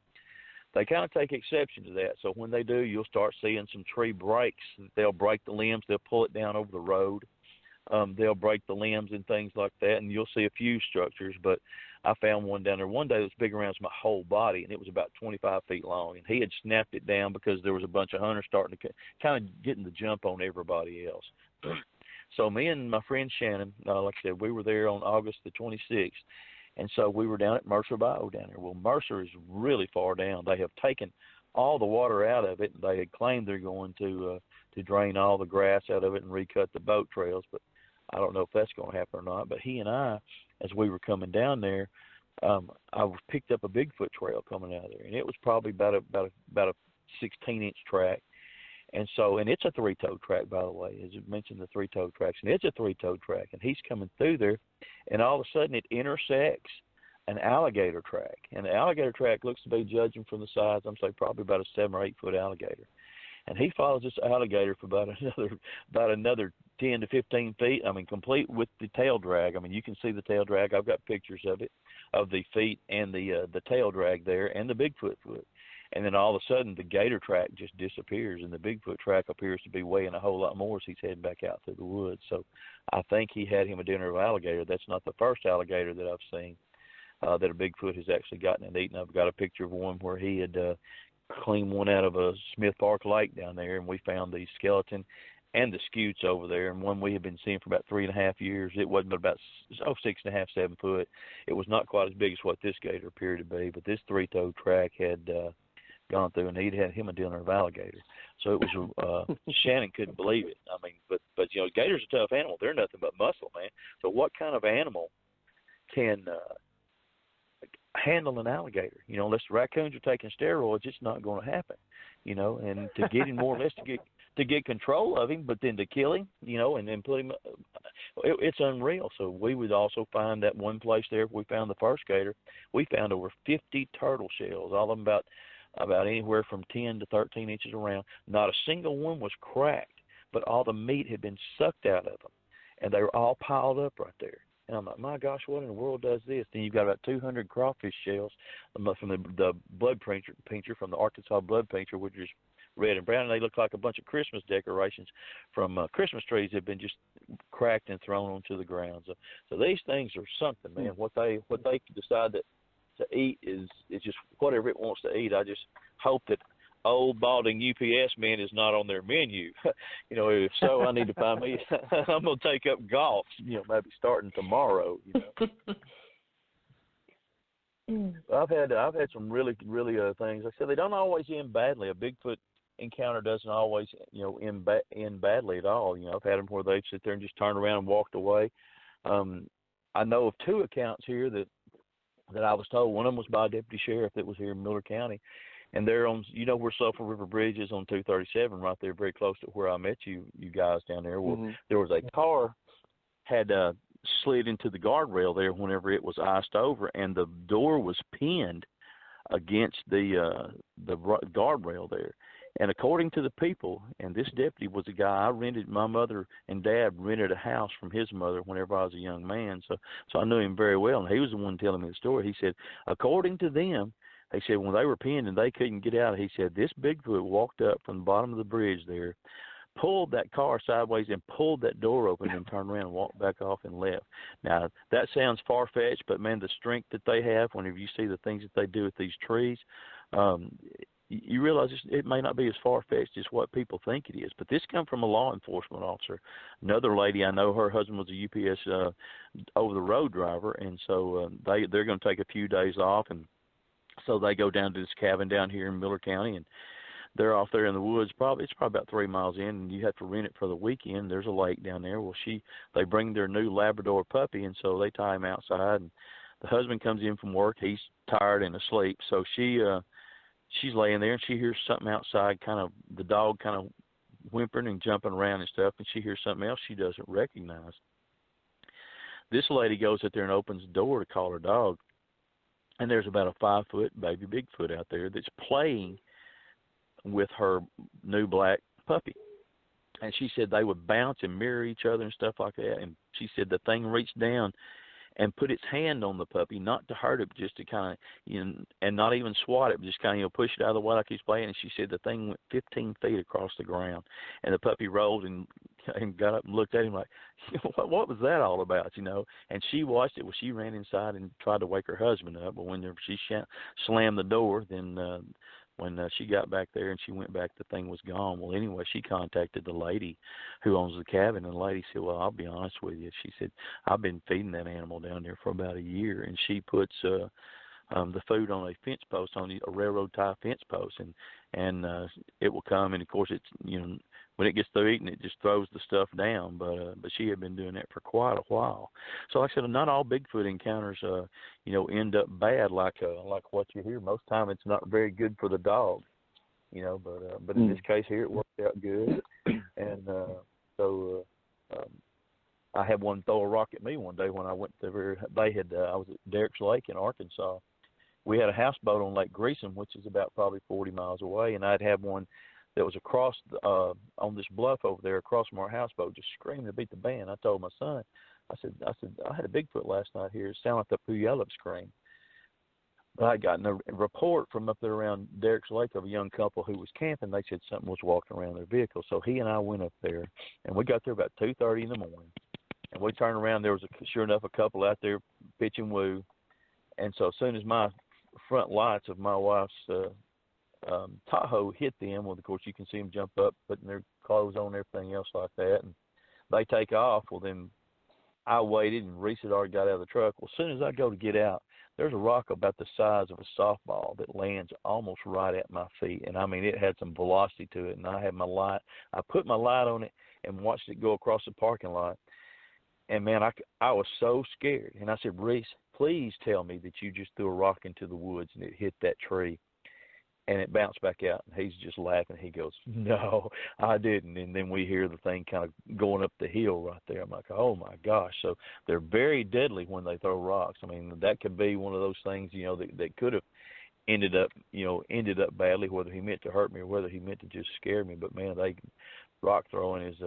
they kind of take exception to that. So when they do, you'll start seeing some tree breaks. They'll break the limbs. They'll pull it down over the road. They'll break the limbs and things like that, and you'll see a few structures. But I found one down there one day that was big around my whole body, and it was about 25 feet long. And he had snapped it down because there was a bunch of hunters starting to kind of getting the jump on everybody else. So me and my friend Shannon, like I said, we were there on August the 26th. And so we were down at Mercer Bayou down there. Well, Mercer is really far down. They have taken all the water out of it, and they had claimed they're going to drain all the grass out of it and recut the boat trails. But I don't know if that's going to happen or not. But he and I, as we were coming down there, I picked up a Bigfoot trail coming out of there, and it was probably about a 16-inch track. And so, and it's a three-toed track, by the way, as you mentioned, the three-toed tracks, and it's a three-toed track, and he's coming through there, and all of a sudden it intersects an alligator track, and the alligator track looks to be, judging from the size, I'm saying probably about a 7 or 8 foot alligator, and he follows this alligator for about another 10 to 15 feet. Complete with the tail drag. You can see the tail drag. I've got pictures of it, of the feet and the tail drag there, and the Bigfoot foot. And then all of a sudden, the gator track just disappears, and the Bigfoot track appears to be weighing a whole lot more as he's heading back out through the woods. So I think he had him a dinner of alligator. That's not the first alligator that I've seen that a Bigfoot has actually gotten and eaten. I've got a picture of one where he had cleaned one out of a Smith Park Lake down there, and we found the skeleton and the scutes over there, and one we had been seeing for about 3.5 years. It wasn't but about 6.5, 7 foot. It was not quite as big as what this gator appeared to be, but this three-toed track had gone through, and he'd had him a dinner of alligator. So it was Shannon couldn't believe it. But gators are a tough animal. They're nothing but muscle, man. So what kind of animal can handle an alligator? Unless the raccoons are taking steroids, it's not going to happen. And to get him more or less to get control of him, but then to kill him, and then put him, it's unreal. So we would also find that one place there, we found the first gator, we found over 50 turtle shells, all of them about anywhere from 10 to 13 inches around. Not a single one was cracked, but all the meat had been sucked out of them, and they were all piled up right there. And I'm like, my gosh, what in the world does this? Then you've got about 200 crawfish shells from the blood pincher from the Arkansas blood pincher, which is red and brown, and they look like a bunch of Christmas decorations from Christmas trees that have been just cracked and thrown onto the ground. So these things are something, man. What they decide to eat is just whatever it wants to eat. I just hope that old balding UPS man is not on their menu. If so, I need to find me. I'm going to take up golf. Maybe starting tomorrow. I've had some really things. Like I said, they don't always end badly. A Bigfoot encounter doesn't always end badly at all. I've had them where they sit there and just turned around and walked away. I know of 2 accounts here that I was told. One of them was by a deputy sheriff that was here in Miller County, and they're on where Sulphur River Bridge is on 237, right there, very close to where I met you guys down there. Well, there was a car had slid into the guardrail there whenever it was iced over, and the door was pinned against the guardrail there. And according to the people, and this deputy was a guy my mother and dad rented a house from his mother whenever I was a young man, so I knew him very well, and he was the one telling me the story. He said, according to them, they said when they were pinned and they couldn't get out, he said this Bigfoot walked up from the bottom of the bridge there, pulled that car sideways and pulled that door open and turned around and walked back off and left. Now, that sounds far-fetched, but, man, the strength that they have whenever you see the things that they do with these trees, you realize it may not be as far-fetched as what people think it is. But this comes from a law enforcement officer. Another lady I know, her husband was a UPS over-the-road driver, and so they're going to take a few days off, and so they go down to this cabin down here in Miller County, and they're off there in the woods. It's probably about 3 miles in, and you have to rent it for the weekend. There's a lake down there. Well, they bring their new Labrador puppy, and so they tie him outside. And the husband comes in from work. He's tired and asleep, so she's laying there, and she hears something outside. The dog kind of whimpering and jumping around and stuff, and she hears something else she doesn't recognize. This lady goes out there and opens the door to call her dog, and there's about a 5-foot baby Bigfoot out there that's playing with her new black puppy. And she said they would bounce and mirror each other and stuff like that. And she said the thing reached down and put its hand on the puppy, not to hurt it, but just to kind of, and not even swat it, but just kind of, push it out of the way like he's playing. And she said the thing went 15 feet across the ground. And the puppy rolled and got up and looked at him like, what was that all about, And she watched it. Well, she ran inside and tried to wake her husband up. But when she slammed the door, then when she got back there and she went back, the thing was gone. Well, anyway, she contacted the lady who owns the cabin, and the lady said, well, I'll be honest with you. She said, I've been feeding that animal down there for about a year, and she puts the food on a fence post, on a railroad tie fence post, and it will come, and of course it's, when it gets through eating, it just throws the stuff down. But she had been doing that for quite a while. So like I said, not all Bigfoot encounters, end up bad like what you hear. Most time it's not very good for the dog, But in this case here, it worked out good. And so I had one throw a rock at me one day when I went there. I was at Derrick's Lake in Arkansas. We had a houseboat on Lake Greason, which is about probably 40 miles away, and I'd have one that was across on this bluff over there across from our houseboat, just screaming to beat the band. I told my son, I said, I had a Bigfoot last night here. It sounded like the Puyallup scream. But I got a report from up there around Derrick's Lake of a young couple who was camping. They said something was walking around their vehicle. So he and I went up there, and we got there about 2:30 in the morning. And we turned around. There was, sure enough, a couple out there pitching woo. And so as soon as my front lights of my wife's Tahoe hit them, well, of course, you can see them jump up, putting their clothes on and everything else like that. And they take off. Well, then I waited, and Reese had already got out of the truck. Well, as soon as I go to get out, there's a rock about the size of a softball that lands almost right at my feet. And, I mean, it had some velocity to it. And I had my light. I put my light on it and watched it go across the parking lot. And, man, I was so scared. And I said, Reese, please tell me that you just threw a rock into the woods and it hit that tree. And it bounced back out, and he's just laughing. He goes, no, I didn't. And then we hear the thing kind of going up the hill right there. I'm like, oh, my gosh. So they're very deadly when they throw rocks. I mean, that could be one of those things, that could have ended up badly, whether he meant to hurt me or whether he meant to just scare me. But, man, rock throwing is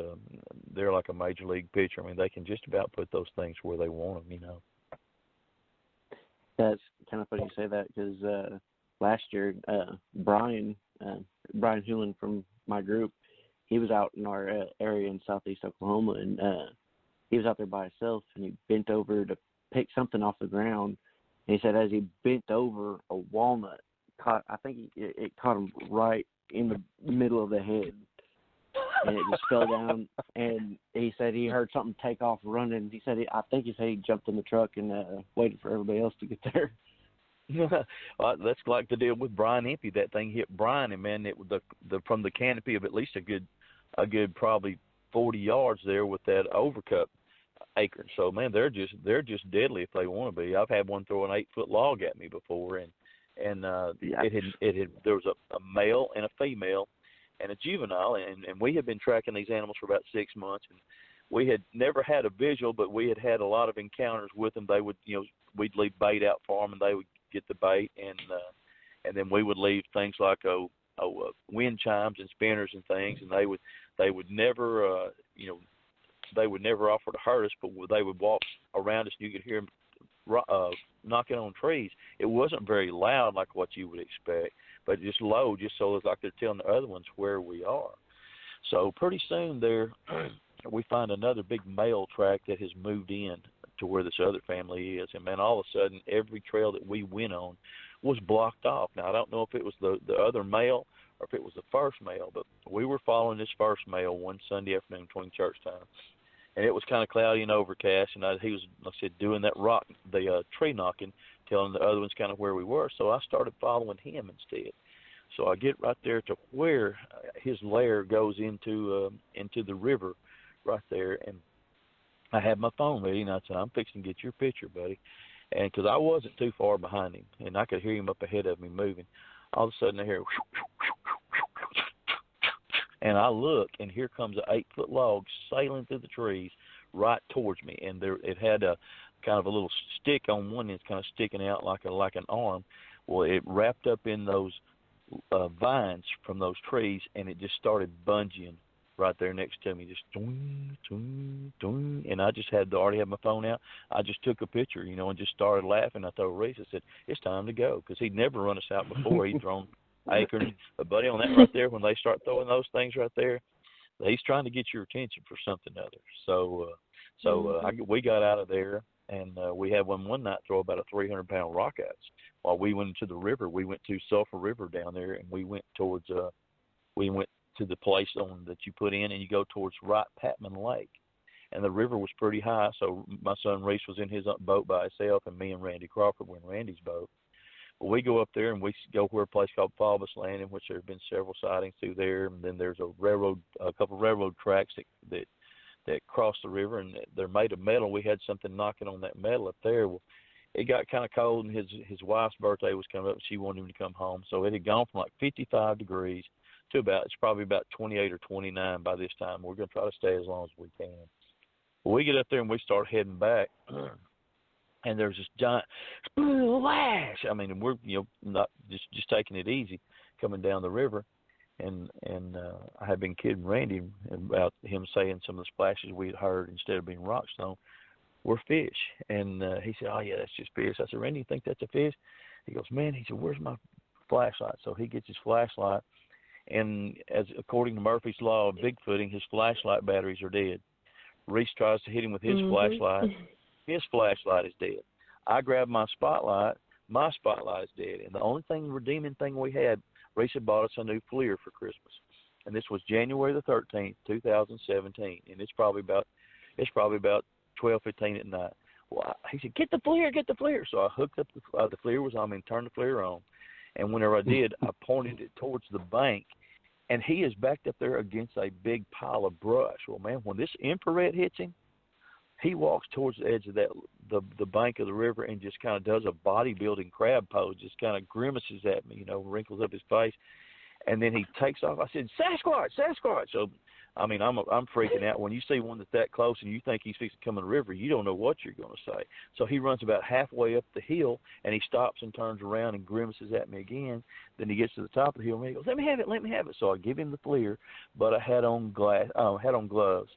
they're like a major league pitcher. I mean, they can just about put those things where they want them, That's kind of funny you say that because last year, Brian Hewlin from my group, he was out in our area in southeast Oklahoma, and he was out there by himself, and he bent over to pick something off the ground. And he said as he bent over, a walnut caught. I think it caught him right in the middle of the head, and it just fell down. And he said he heard something take off running. I think he said he jumped in the truck and waited for everybody else to get there. That's like the deal with Brian Impey. That thing hit Brian, and man, it was the from the canopy of at least a good probably 40 yards there with that overcut acorn. So man, they're just deadly if they want to be. I've had one throw an 8-foot log at me before, and it had there was a male and a female and a juvenile, and we had been tracking these animals for about 6 months, and we had never had a visual, but we had had a lot of encounters with them. They would, we'd leave bait out for them, and they would get the bait, and then we would leave things like wind chimes and spinners and things, and they would never, they would never offer to hurt us, but they would walk around us, and you could hear them knocking on trees. It wasn't very loud like what you would expect, but just low, just so it's like they're telling the other ones where we are. So pretty soon there, we find another big male track that has moved in to where this other family is. And, man, all of a sudden, every trail that we went on was blocked off. Now, I don't know if it was the other male or if it was the first male, but we were following this first male one Sunday afternoon between church time. And it was kind of cloudy and overcast, and he was, like I said, doing that tree knocking, telling the other ones kind of where we were. So I started following him instead. So I get right there to where his lair goes into the river right there, and I had my phone ready, and I said, I'm fixing to get your picture, buddy. And because I wasn't too far behind him, and I could hear him up ahead of me moving. All of a sudden I hear, and I look, and here comes an 8-foot log sailing through the trees right towards me. And it had a kind of a little stick on one end, kind of sticking out like an arm. Well, it wrapped up in those vines from those trees, and it just started bungeeing right there next to me, just doing, doing, doing. And I just already had my phone out. I just took a picture, and just started laughing. I told Reese, I said, it's time to go, because he'd never run us out before. He'd thrown acorns. But, buddy, on that right there, when they start throwing those things right there, he's trying to get your attention for something other. So we got out of there, and we had one night throw about a 300-pound rock at us. While we went into the river, we went to Sulphur River down there, and we went towards to the place that you put in, and you go towards Wright Patman Lake. And the river was pretty high, so my son Reese was in his boat by himself, and me and Randy Crawford were in Randy's boat. But we go up there, and we go where a place called Falbus Landing, which there have been several sightings through there. And then there's a couple of railroad tracks that cross the river, and they're made of metal. We had something knocking on that metal up there. Well, it got kind of cold, and his wife's birthday was coming up, and she wanted him to come home. So it had gone from like 55 degrees to it's probably about 28 or 29 by this time. We're going to try to stay as long as we can. Well, we get up there, and we start heading back, and there's this giant splash. I mean, we're not just taking it easy coming down the river, and I had been kidding Randy about him saying some of the splashes we had heard instead of being rock stone were fish. And he said, oh yeah, that's just fish. I said, Randy, you think that's a fish? He goes, man, he said, where's my flashlight? So he gets his flashlight, and according to Murphy's Law of Bigfooting, his flashlight batteries are dead. Reese tries to hit him with his flashlight. His flashlight is dead. I grab my spotlight is dead. And the only redeeming thing we had, Reese had bought us a new FLIR for Christmas. And this was January the 13th, 2017. And it's probably about 12:15 at night. Well, he said, get the FLIR. So I hooked up the FLIR was on me and turned the FLIR on. And whenever I did, I pointed it towards the bank, and he is backed up there against a big pile of brush. Well, man, when this infrared hits him, he walks towards the edge of the bank of the river and just kind of does a bodybuilding crab pose, just kind of grimaces at me, wrinkles up his face, and then he takes off. I said, Sasquatch. So, I mean, I'm freaking out. When you see one that's that close and you think he's fixing to come in the river, you don't know what you're going to say. So he runs about halfway up the hill, and he stops and turns around and grimaces at me again. Then he gets to the top of the hill, and he goes, let me have it. So I give him the FLIR, but I had on gloves.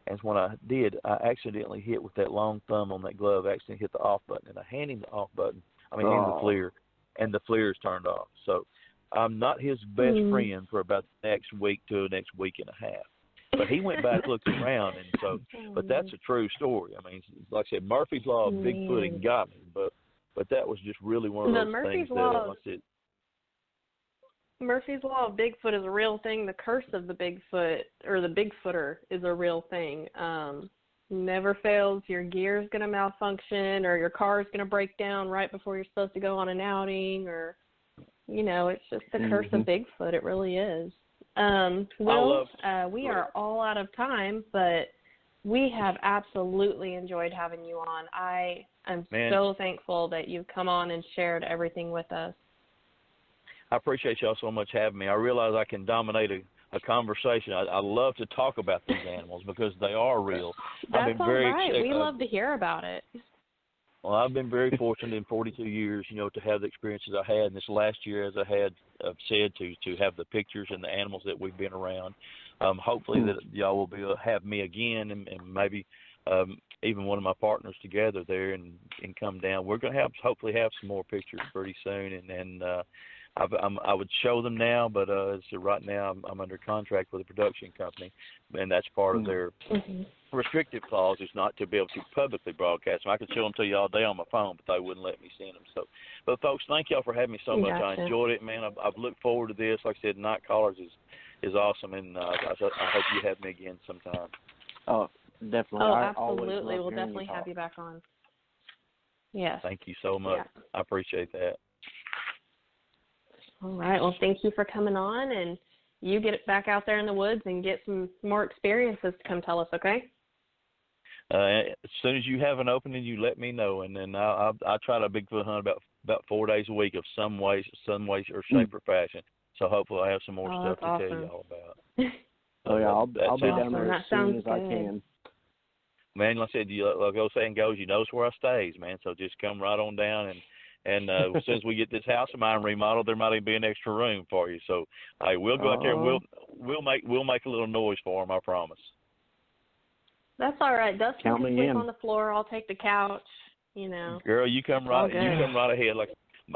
And when I did, I accidentally hit with that long thumb on that glove, accidentally hit the off button, and I hand him the off button. Hand him the FLIR, and the FLIR is turned off. So I'm not his best friend for about the next week to the next week and a half. But he went back looking around, and so. But that's a true story. I mean, like I said, Murphy's Law of Bigfooting got me, but that was just really one of those things that I said. Murphy's Law of Bigfoot is a real thing. The curse of the Bigfoot or the Bigfooter is a real thing. never fails. Your gear's going to malfunction, or your car's going to break down right before you're supposed to go on an outing, or, you know, it's just the curse of Bigfoot. It really is. Will, we are all out of time, but we have absolutely enjoyed having you on. I am so thankful that you've come on and shared everything with us. I appreciate y'all so much having me. I realize I can dominate a conversation. I love to talk about these animals because they are real. That's all right. We love to hear about it. Well, I've been very fortunate in 42 years, you know, to have the experiences I had. And this last year, as I had said, to have the pictures and the animals that we've been around. Hopefully that y'all will have me again, and maybe even one of my partners together there and come down. We're going to hopefully have some more pictures pretty soon, and I would show them now, but so right now I'm under contract with a production company, and that's part of their restrictive clause is not to be able to publicly broadcast them. I could show them to you all day on my phone, but they wouldn't let me send them. So, but folks, thank y'all for having me so much. Gotcha. I enjoyed it, man. I've looked forward to this. Like I said, Night Callers is awesome, and I hope you have me again sometime. Oh, definitely. Oh, I absolutely. We'll definitely have you back on. Yes. Thank you so much. Yeah. I appreciate that. All right. Well, thank you for coming on, and you get back out there in the woods and get some more experiences to come tell us, okay? As soon as you have an opening, you let me know, and then I try to Bigfoot hunt about 4 days a week of some way or shape or fashion. So hopefully I have some more stuff to tell you all about. Oh yeah, I'll be down there as soon as I can. Man, like I said, like I was saying goes, you know where I stays, man. So just come right on down, and as soon as we get this house of mine remodeled, there might even be an extra room for you. So hey, we'll go out there and we'll make a little noise for them. I promise. That's all right. Dustin Count can me sleep in. on the floor. I'll take the couch. You know. Girl, you come right ahead. Like,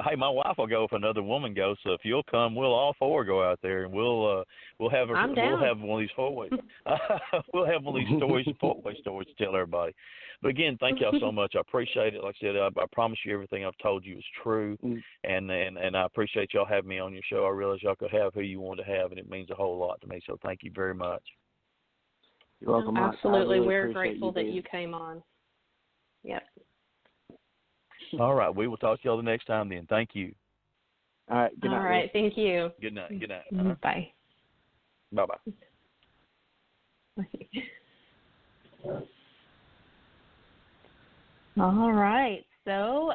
hey, my wife will go if another woman goes. So if you'll come, we'll all four go out there, and we'll have one of these four-way. We'll have one of these four-way stories to tell everybody. But again, thank y'all so much. I appreciate it. Like I said, I promise you everything I've told you is true, and I appreciate y'all having me on your show. I realize y'all could have who you want to have, and it means a whole lot to me. So thank you very much. You're welcome. Absolutely. Really We're grateful that you came on. Yep. All right. We will talk to y'all the next time then. Thank you. All right. Good night. All right. Thank you. Good night. Good night. Bye. Bye-bye. All right. So,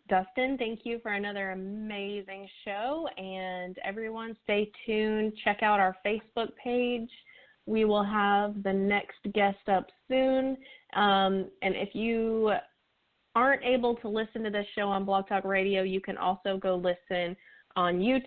Dustin, thank you for another amazing show. And everyone, stay tuned. Check out our Facebook page. We will have the next guest up soon. And if you aren't able to listen to this show on Blog Talk Radio, you can also go listen on YouTube.